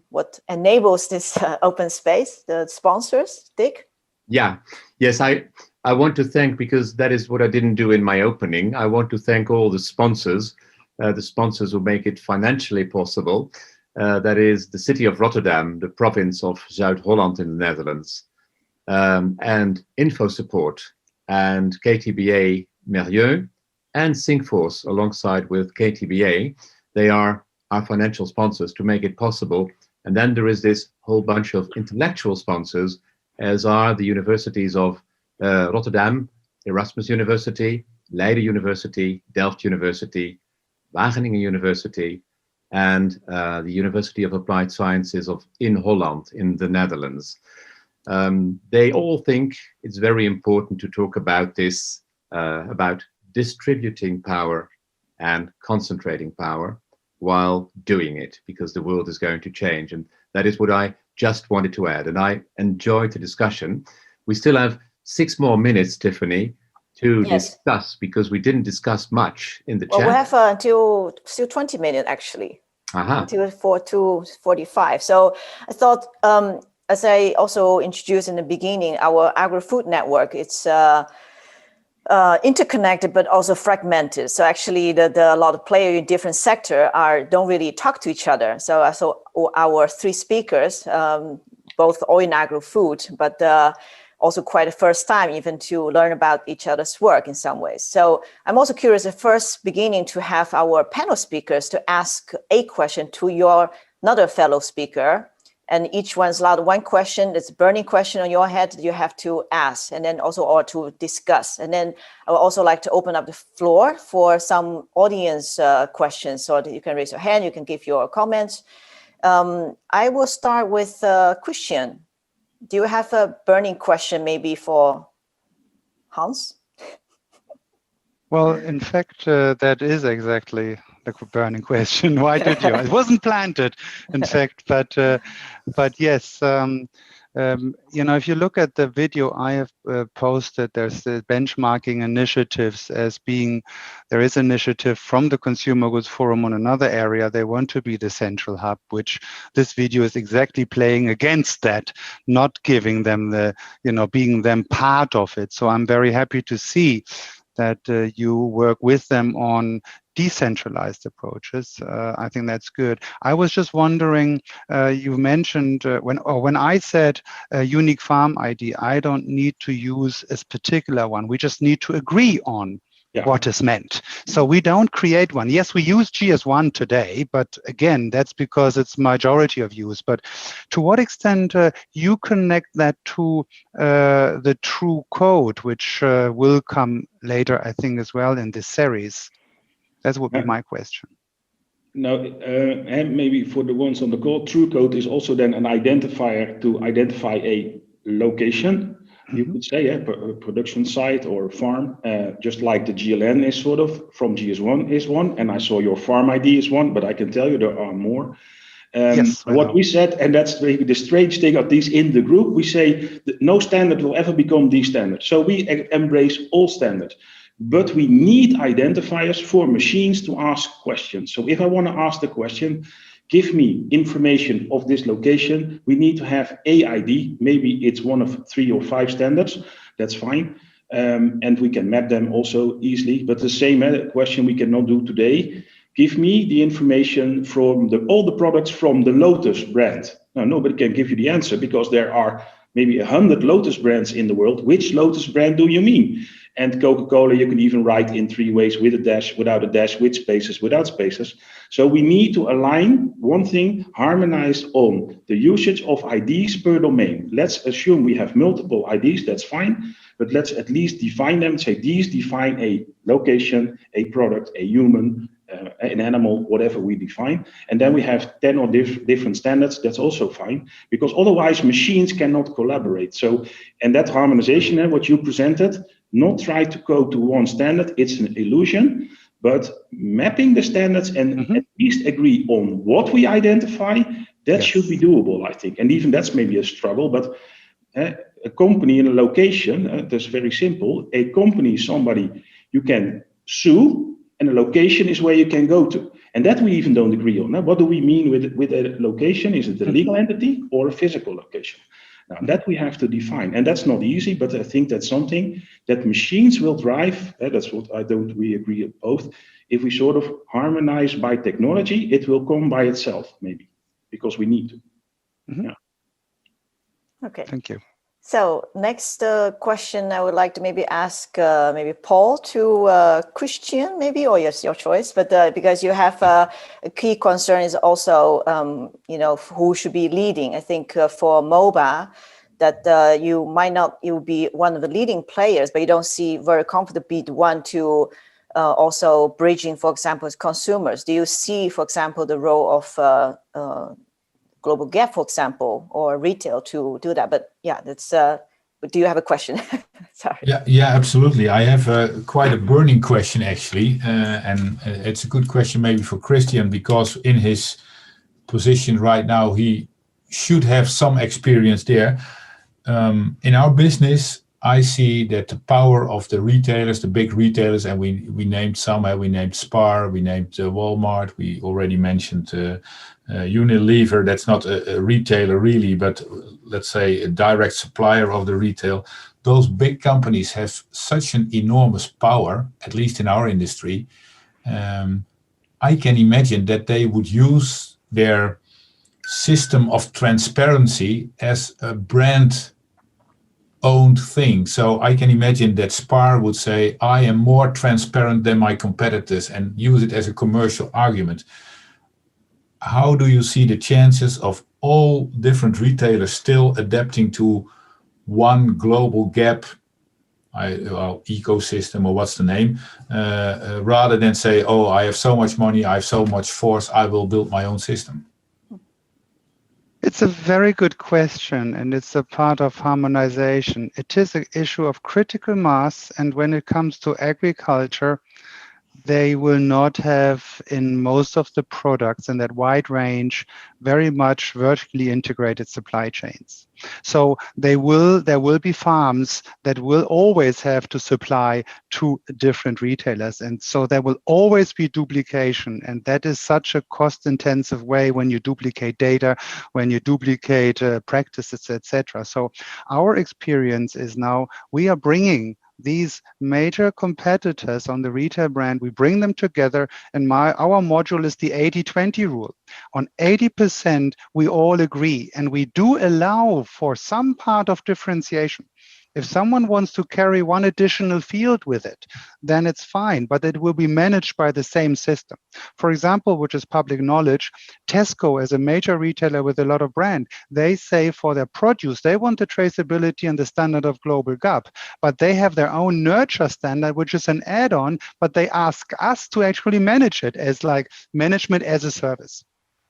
Speaker 1: what enables this open space, the sponsors. Dick?
Speaker 2: Yeah, yes, I want to thank, because that is what I didn't do in my opening. I want to thank all the sponsors who make it financially possible. That is the city of Rotterdam, the province of Zuid-Holland in the Netherlands, and InfoSupport and ktba Möller and Syncforce alongside with ktba. They are our financial sponsors to make it possible. And then there is this whole bunch of intellectual sponsors, as are the universities of Rotterdam, Erasmus University, Leiden University, Delft University, Wageningen University, and the University of Applied Sciences of Inholland in the Netherlands. They all think it's very important to talk about this, about distributing power and concentrating power while doing it, because the world is going to change. And that is what I just wanted to add. And I enjoyed the discussion. We still have 6 more minutes, Tiffany, to discuss, because we didn't discuss much in the chat.
Speaker 1: We have until still 20 minutes, actually, until 2:45. So I thought, as I also introduced in the beginning, our agri-food network, it's interconnected, but also fragmented. So actually a lot of players in different sectors don't really talk to each other. So our 3 speakers, both all in agri-food, but also quite a first time even to learn about each other's work in some ways. So I'm also curious at first beginning to have our panel speakers to ask a question to another fellow speaker. And each one's allowed one question. It's a burning question on your head that you have to ask, and then also or to discuss. And then I would also like to open up the floor for some audience questions, so that you can raise your hand, you can give your comments. I will start with Kristian. Do you have a burning question maybe for Hans?
Speaker 4: Well, in fact, that is exactly the burning question. Why did you? It wasn't planted, in fact, but yes. If you look at the video I have posted, there's the benchmarking initiatives as being, there is initiative from the Consumer Goods Forum on another area. They want to be the central hub, which this video is exactly playing against that, not giving them being them part of it. So I'm very happy to see that you work with them on decentralized approaches. I think that's good. I was just wondering, you mentioned when I said unique farm ID, I don't need to use a particular one. We just need to agree on what is meant. So we don't create one. Yes, we use GS1 today, but again, that's because it's majority of use. But to what extent you connect that to the true code, which will come later, I think, as well in this series? That would be my question.
Speaker 5: Now, and maybe for the ones on the call, true code is also then an identifier to identify a location. You could say, a production site or farm, just like the GLN is sort of from GS1 is one, and I saw your farm ID is one, but I can tell you there are more.
Speaker 4: Yes,
Speaker 5: what we said, and that's maybe the strange thing, at least in the group, we say that no standard will ever become the standard. So we embrace all standards, but we need identifiers for machines to ask questions. So if I want to ask the question, give me information of this location, we need to have a ID. Maybe it's one of 3 or 5 standards. That's fine. And we can map them also easily. But the same question we cannot do today. Give me the information from all the products from the Lotus brand. Now, nobody can give you the answer because there are maybe 100 Lotus brands in the world. Which Lotus brand do you mean? And Coca-Cola, you can even write in 3 ways, with a dash, without a dash, with spaces, without spaces. So we need to align one thing, harmonized on the usage of IDs per domain. Let's assume we have multiple IDs, that's fine, but let's at least define them, say these define a location, a product, a human, an animal, whatever we define. And then we have 10 or different standards, that's also fine, because otherwise machines cannot collaborate. So, and that harmonization, what you presented, not try to go to one standard, it's an illusion, but mapping the standards and at least agree on what we identify, that should be doable, I think. And even that's maybe a struggle, but a company in a location, that's very simple. A company is somebody you can sue, and a location is where you can go to. And that we even don't agree on. Now, what do we mean with a location? Is it a legal entity or a physical location? Now, that we have to define. And that's not easy, but I think that's something that machines will drive. That's what we agree on both. If we sort of harmonize by technology, it will come by itself, maybe, because we need to. Yeah.
Speaker 1: Okay.
Speaker 4: Thank you.
Speaker 1: So next question I would like to maybe ask maybe Paul to Kristian, maybe, or yes, your choice, but because you have a key concern is also, who should be leading. I think for Moba, that you'll be one of the leading players, but you don't see very comfortable be the one to also bridging, for example, consumers. Do you see, for example, the role of GlobalG.A.P, for example, or retail to do that? But yeah, that's. Do you have a question? Sorry.
Speaker 3: Yeah, absolutely. I have quite a burning question actually, and it's a good question maybe for Kristian, because in his position right now he should have some experience there. In our business, I see that the power of the retailers, the big retailers, and we named some. We named Spar, we named Walmart. We already mentioned Unilever. That's not a retailer really, but let's say a direct supplier of the retail. Those big companies have such an enormous power, at least in our industry. I can imagine that they would use their system of transparency as a brand owned thing. So I can imagine that Spar would say, I am more transparent than my competitors, and use it as a commercial argument. How do you see the chances of all different retailers still adapting to one GlobalG.A.P ecosystem, or what's the name, rather than say, oh, I have so much money, I have so much force, I will build my own system?
Speaker 4: It's a very good question, and it's a part of harmonization. It is an issue of critical mass, and when it comes to agriculture, they will not have in most of the products in that wide range very much vertically integrated supply chains. So there will be farms that will always have to supply to different retailers. And so there will always be duplication. And that is such a cost-intensive way when you duplicate data, when you duplicate practices, etc. So our experience is now we are bringing these major competitors on the retail brand, we bring them together, and our module is the 80-20 rule. On 80%, we all agree, and we do allow for some part of differentiation. If someone wants to carry one additional field with it, then it's fine, but it will be managed by the same system. For example, which is public knowledge, Tesco, as a major retailer with a lot of brand, they say for their produce, they want the traceability and the standard of GlobalG.A.P, but they have their own nurture standard, which is an add-on, but they ask us to actually manage it as like management as a service.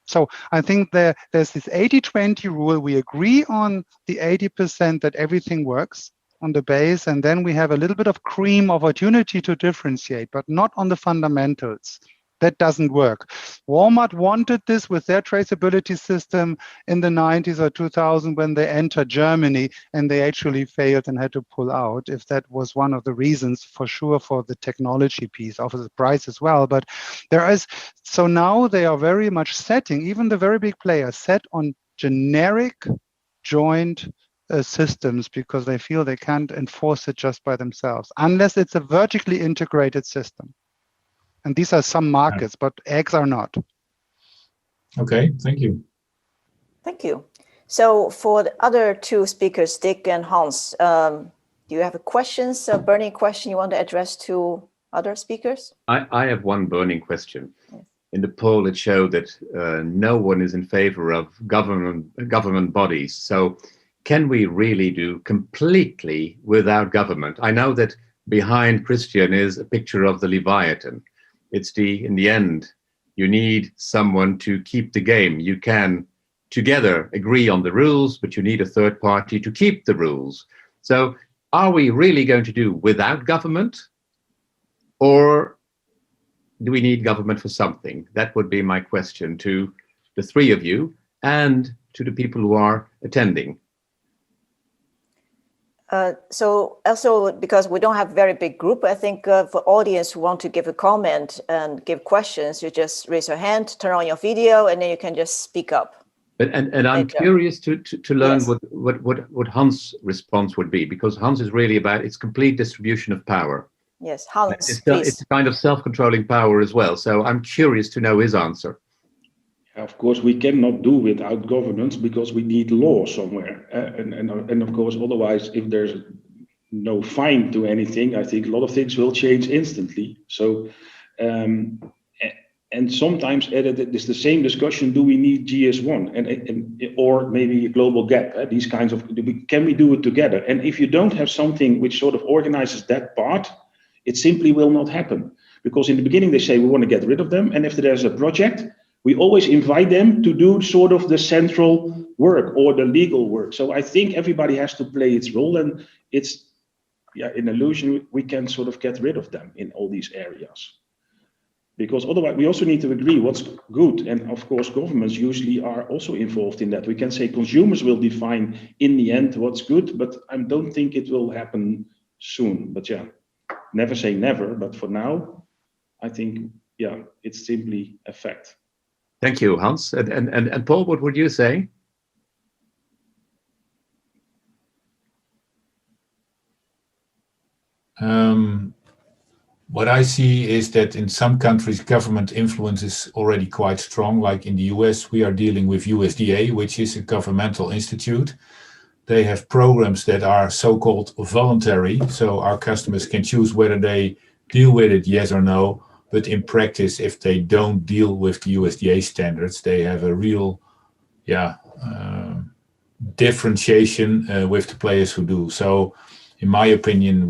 Speaker 4: So I think there's this 80-20 rule. We agree on the 80% that everything works. on the base, and then we have a little bit of cream opportunity to differentiate, but not on the fundamentals. That doesn't work. Walmart wanted this with their traceability system in the 90s or 2000 when they entered Germany, and they actually failed and had to pull out. If that was one of the reasons, for sure, for the technology piece, of the price as well. But there is, so now they are very much setting, even the very big players, set on generic joint systems because they feel they can't enforce it just by themselves, unless it's a vertically integrated system. And these are some markets, but eggs are not.
Speaker 3: Okay, thank you.
Speaker 1: Thank you. So for the other two speakers, Dick and Hans, do you have a burning question you want to address to other speakers?
Speaker 2: I have one burning question. Yes. In the poll, it showed that no one is in favor of government bodies. So can we really do completely without government? I know that behind Kristian is a picture of the Leviathan. It's in the end, you need someone to keep the game. You can together agree on the rules, but you need a third party to keep the rules. So are we really going to do without government, or do we need government for something? That would be my question to the three of you and to the people who are attending.
Speaker 1: So also, because we don't have a very big group, I think for audience who want to give a comment and give questions, you just raise your hand, turn on your video, and then you can just speak up.
Speaker 2: And I'm curious to learn
Speaker 1: Yes.
Speaker 2: what Hans' response would be, because Hans is really about its complete distribution of power.
Speaker 1: Yes, Hans,
Speaker 2: it's a kind of self-controlling power as well. So I'm curious to know his answer.
Speaker 5: Of course, we cannot do without governance because we need law somewhere. And of course, otherwise, if there's no fine to anything, I think a lot of things will change instantly. So, and sometimes it's the same discussion, do we need GS1 or maybe a GlobalG.A.P? These kinds of, can we do it together? And if you don't have something which sort of organizes that part, it simply will not happen. Because in the beginning, they say we want to get rid of them. And if there's a project, we always invite them to do sort of the central work or the legal work. So I think everybody has to play its role, and it's an illusion we can sort of get rid of them in all these areas. Because otherwise we also need to agree what's good. And of course, governments usually are also involved in that. We can say consumers will define in the end what's good, but I don't think it will happen soon. But yeah, never say never. But for now, I think, it's simply a fact.
Speaker 2: Thank you, Hans. And Paul, what would you say?
Speaker 3: What I see is that in some countries, government influence is already quite strong. Like in the US, we are dealing with USDA, which is a governmental institute. They have programs that are so-called voluntary. So our customers can choose whether they deal with it, yes or no. But in practice, if they don't deal with the USDA standards, they have a real, differentiation with the players who do. So, in my opinion,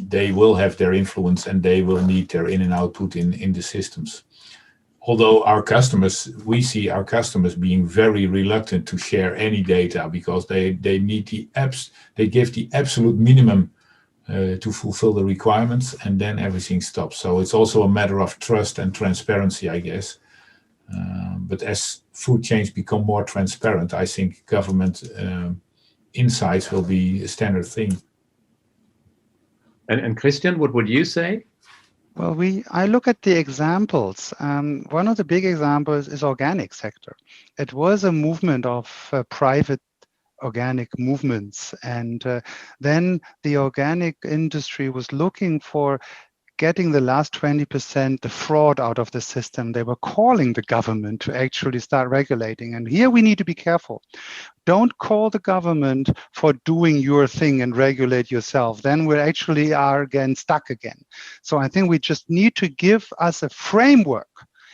Speaker 3: they will have their influence and they will need their in and output in the systems. Although we see our customers being very reluctant to share any data because they need they give the absolute minimum to fulfill the requirements, and then everything stops. So it's also a matter of trust and transparency, I guess. But as food chains become more transparent, I think government insights will be a standard thing.
Speaker 2: And Kristian, what would you say?
Speaker 4: Well, I look at the examples. One of the big examples is organic sector. It was a movement of private organic movements. And then the organic industry was looking for getting the last 20%, the fraud out of the system. They were calling the government to actually start regulating. And here we need to be careful. Don't call the government for doing your thing and regulate yourself. Then we actually are again stuck again. So I think we just need to give us a framework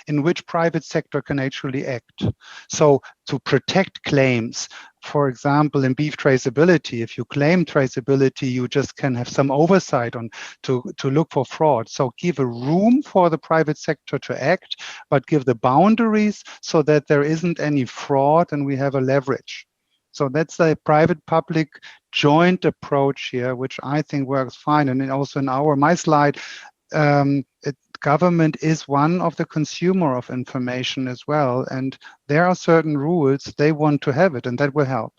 Speaker 4: in which private sector can actually act. So to protect claims, for example, in beef traceability, if you claim traceability, you just can have some oversight on to look for fraud. So give a room for the private sector to act, but give the boundaries so that there isn't any fraud and we have a leverage. So that's a private-public joint approach here, which I think works fine. And also in my slide, government is one of the consumer of information as well. And there are certain rules they want to have it, and that will help.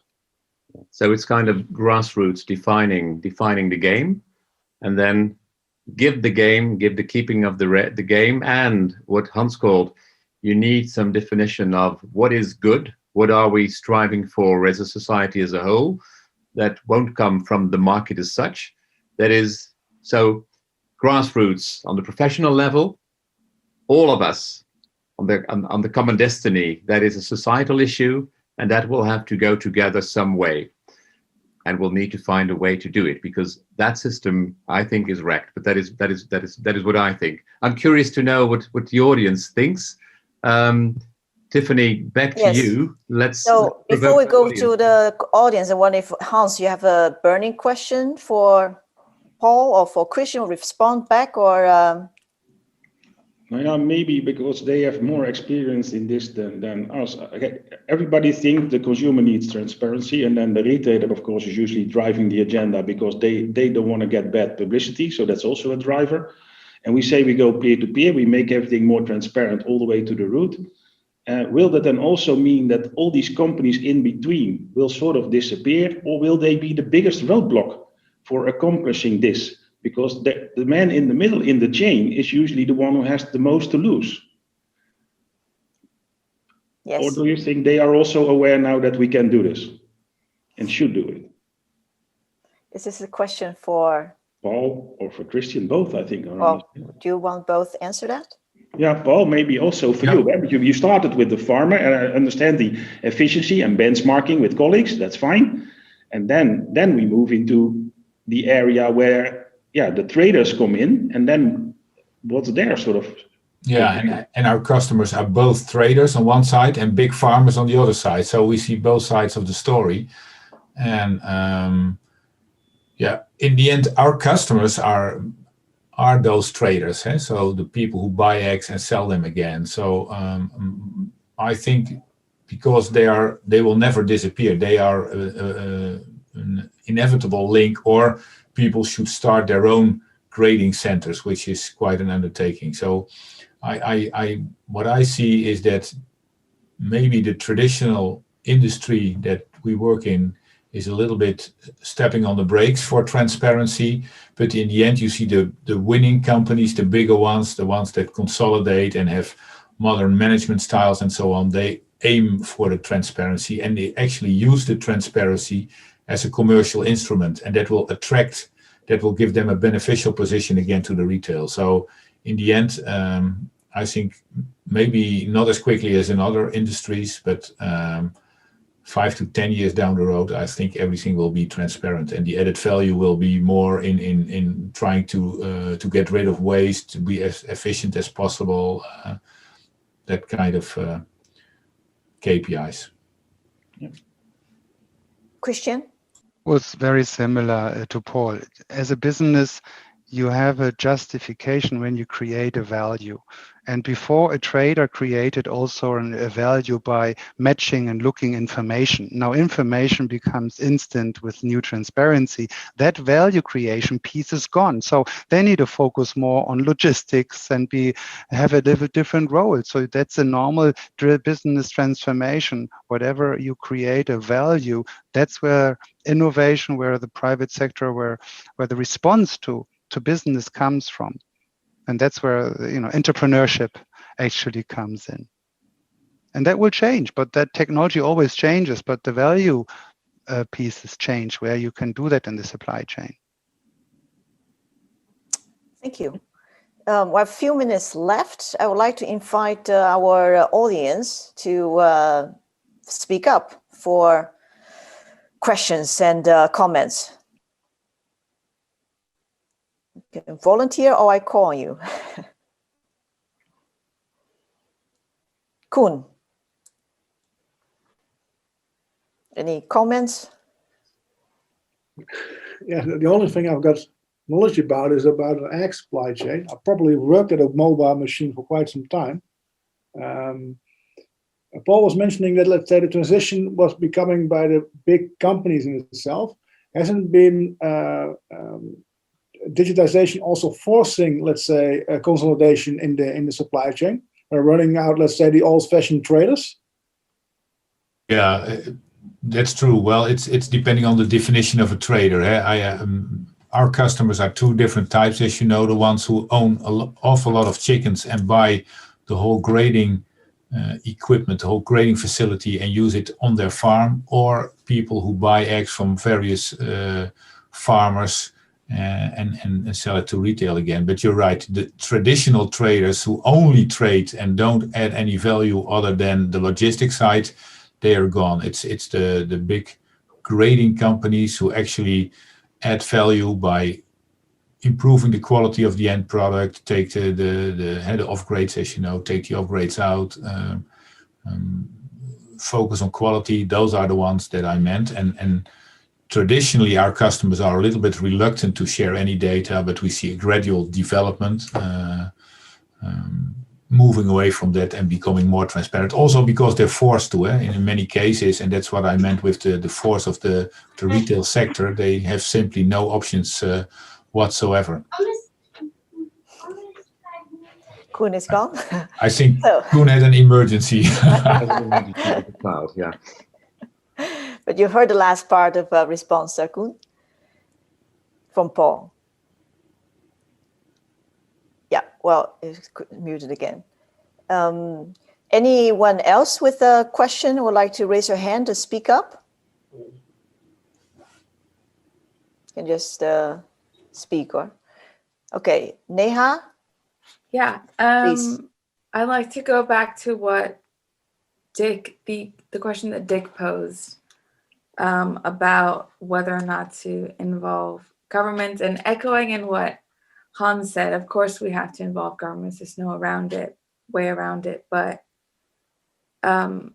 Speaker 2: So it's kind of grassroots defining the game, and then give the keeping of the game, and what Hans called, you need some definition of what is good, what are we striving for as a society as a whole, that won't come from the market as such. That is, so grassroots on the professional level, all of us on the common destiny, that is a societal issue, and that will have to go together some way. And we'll need to find a way to do it, because that system, I think, is wrecked. But that is what I think. I'm curious to know what the audience thinks. Tiffany, back to you.
Speaker 1: So before we go to the audience, I wonder if, Hans, you have a burning question for Paul or for Kristian, or respond back, or
Speaker 5: yeah, maybe because they have more experience in this than us. Okay. Everybody thinks the consumer needs transparency, and then the retailer, of course, is usually driving the agenda because they don't want to get bad publicity. So that's also a driver. And we say we go peer-to-peer, we make everything more transparent all the way to the root. Will that then also mean that all these companies in between will sort of disappear, or will they be the biggest roadblock for accomplishing this? Because the man in the middle in the chain is usually the one who has the most to lose.
Speaker 1: Yes.
Speaker 5: Or do you think they are also aware now that we can do this and should do it?
Speaker 1: Is this a question for
Speaker 5: Paul or for Kristian? Both, I think.
Speaker 1: Well, do you want both answer that?
Speaker 5: Yeah, Paul, maybe also for you. You started with the farmer, and I understand the efficiency and benchmarking with colleagues. That's fine. And then we move into the area where the traders come in, and then what's their sort of...
Speaker 3: Yeah, and our customers are both traders on one side and big farmers on the other side. So we see both sides of the story. And in the end, our customers are those traders. So the people who buy eggs and sell them again. So I think because they will never disappear. They are an inevitable link, or people should start their own grading centers, which is quite an undertaking. So what I see is that maybe the traditional industry that we work in is a little bit stepping on the brakes for transparency, but in the end you see the winning companies, the bigger ones, the ones that consolidate and have modern management styles and so on, they aim for the transparency, and they actually use the transparency as a commercial instrument, and that will give them a beneficial position again to the retail. So in the end, I think maybe not as quickly as in other industries, but 5 to 10 years down the road, I think everything will be transparent, and the added value will be more in trying to get rid of waste, to be as efficient as possible, that kind of KPIs.
Speaker 5: Yeah.
Speaker 1: Kristian?
Speaker 4: Was very similar to Paul. As a business, you have a justification when you create a value. And before, a trader created also a value by matching and looking information. Now information becomes instant with new transparency. That value creation piece is gone. So they need to focus more on logistics and have a different role. So that's a normal business transformation. Whatever you create a value, that's where innovation, where the private sector, where the response to business comes from. And that's where entrepreneurship actually comes in. And that will change, but that technology always changes, but the value pieces change where you can do that in the supply chain.
Speaker 1: Thank you. We have a few minutes left. I would like to invite our audience to speak up for questions and comments. You can volunteer or I call you. Koen. Any comments?
Speaker 6: Yeah, the only thing I've got knowledge about is about an egg supply chain. I probably worked at a Moba machine for quite some time. Paul was mentioning that, let's say, the transition was becoming by the big companies in itself. Hasn't been digitization also forcing, let's say, a consolidation in the supply chain, running out, let's say, the old-fashioned traders?
Speaker 3: Yeah, that's true. Well, it's depending on the definition of a trader. Our customers are two different types, as you know, the ones who own an awful lot of chickens and buy the whole grading equipment, the whole grading facility, and use it on their farm, or people who buy eggs from various farmers and sell it to retail again. But you're right, the traditional traders who only trade and don't add any value other than the logistics side, they are gone. It's the big grading companies who actually add value by improving the quality of the end product, take the off-grades, as you know, take the off-grades out, focus on quality. Those are the ones that I meant. And traditionally, our customers are a little bit reluctant to share any data, but we see a gradual development, moving away from that and becoming more transparent. Also because they're forced to, in many cases, and that's what I meant with the force of the retail sector. They have simply no options whatsoever.
Speaker 1: Koen is gone.
Speaker 3: I think Koen had an emergency.
Speaker 2: Yeah.
Speaker 1: But you heard the last part of response, Koen, from Paul. Yeah, well, it's muted again. Anyone else with a question would like to raise your hand to speak up? You can just speak, or okay, Neha.
Speaker 7: Yeah,
Speaker 1: please.
Speaker 7: I'd like to go back to what Dick, the question that Dick posed about whether or not to involve government, and echoing in what Hans said. Of course, we have to involve governments. There's no way around it. But and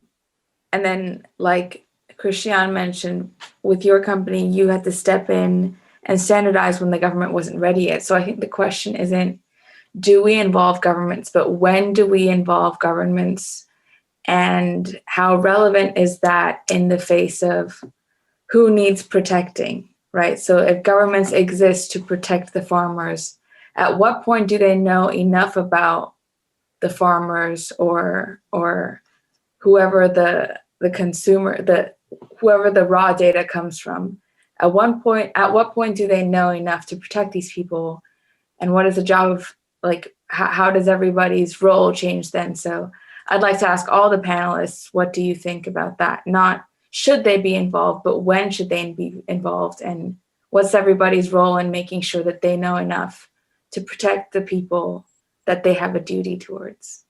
Speaker 7: then, like Kristian mentioned, with your company, you had to step in and standardize when the government wasn't ready yet. So I think the question isn't, do we involve governments, but when do we involve governments, and how relevant is that in the face of who needs protecting, right? So if governments exist to protect the farmers, at what point do they know enough about the farmers or whoever the consumer, whoever the raw data comes from? At what point do they know enough to protect these people? And what is the job of, like, how does everybody's role change then? So I'd like to ask all the panelists, what do you think about that? Not should they be involved, but when should they be involved? And what's everybody's role in making sure that they know enough to protect the people that they have a duty towards?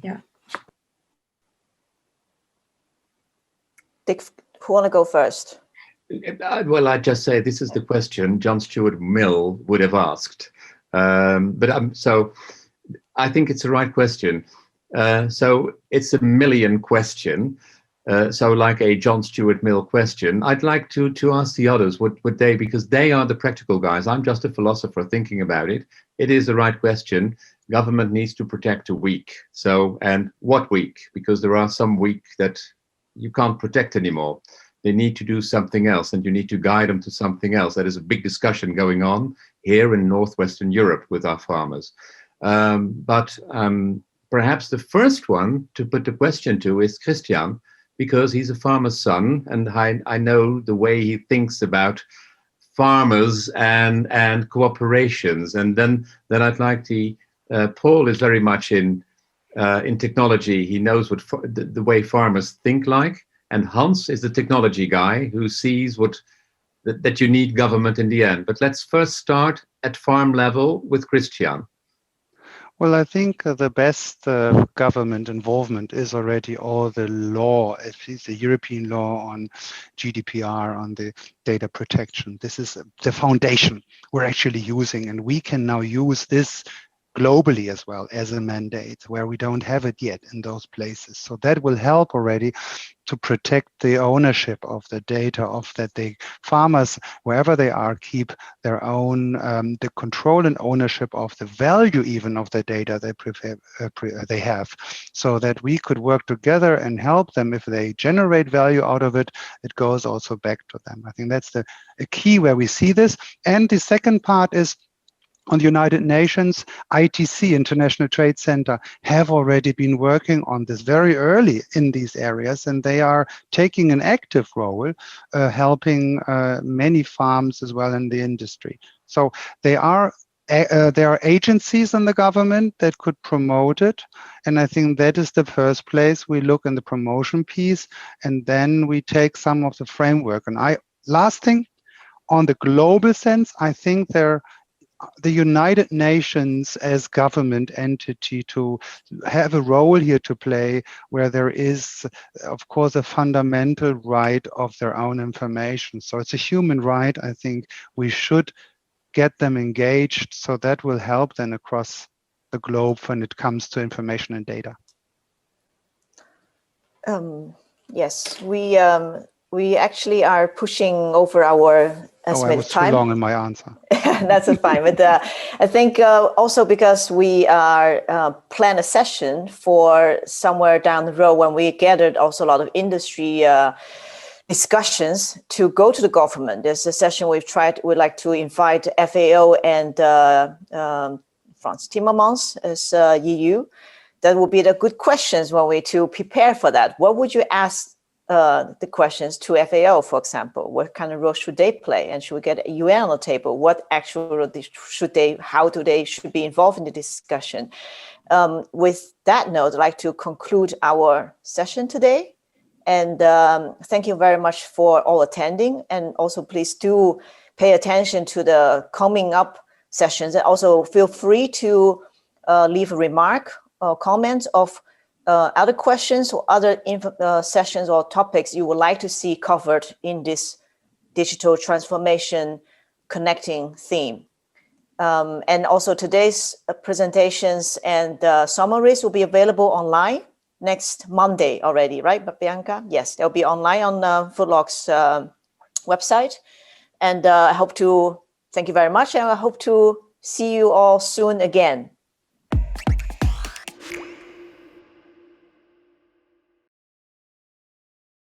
Speaker 7: Yeah.
Speaker 1: Dick, who want to go first?
Speaker 2: Well, I'd just say this is the question John Stuart Mill would have asked. So I think it's the right question. So it's a million question. So like a John Stuart Mill question, I'd like to ask the others, would they, because they are the practical guys. I'm just a philosopher thinking about it. It is the right question. Government needs to protect a weak. So, and what weak? Because there are some weak that you can't protect anymore. They need to do something else, and you need to guide them to something else. That is a big discussion going on here in Northwestern Europe with our farmers. But perhaps the first one to put the question to is Kristian, because he's a farmer's son, and I know the way he thinks about farmers and cooperations. And then I'd like to, Paul is very much in technology. He knows what the way farmers think like. And Hans is the technology guy who sees that you need government in the end. But let's first start at farm level with Kristian.
Speaker 4: Well, I think the best government involvement is already all the law, at least the European law on GDPR, on the data protection. This is the foundation we're actually using, and we can now use this globally as well as a mandate, where we don't have it yet in those places. So that will help already to protect the ownership of the data, of that the farmers, wherever they are, keep their own, the control and ownership of the value even of the data they have, so that we could work together and help them. If they generate value out of it, it goes also back to them. I think that's a key where we see this. And the second part is, on the United Nations, ITC, International Trade Center, have already been working on this very early in these areas, and they are taking an active role, helping many farms as well in the industry. So there are agencies in the government that could promote it, and I think that is the first place we look in the promotion piece, and then we take some of the framework. And last thing, on the global sense, I think the United Nations as government entity to have a role here to play, where there is, of course, a fundamental right of their own information. So it's a human right. I think we should get them engaged, so that will help then across the globe when it comes to information and data.
Speaker 1: Yes, we actually are pushing over our estimated
Speaker 4: I was
Speaker 1: time.
Speaker 4: too long in my answer.
Speaker 1: That's fine. But I think also because we are plan a session for somewhere down the road when we gathered also a lot of industry discussions to go to the government. There's a session we'd like to invite FAO and Frans Timmermans as EU. That would be the good questions when we to prepare for that. What would you ask the questions to FAO, for example? What kind of role should they play? And should we get a UN on the table? What actually should be involved in the discussion? With that note, I'd like to conclude our session today. And thank you very much for all attending. And also please do pay attention to the coming up sessions. And also feel free to leave a remark or comment of other questions or other sessions or topics you would like to see covered in this digital transformation connecting theme. And also today's presentations and summaries will be available online next Monday already, right, Bianca? Yes, they'll be online on Foodlog's website. And I hope to thank you very much, and I hope to see you all soon again.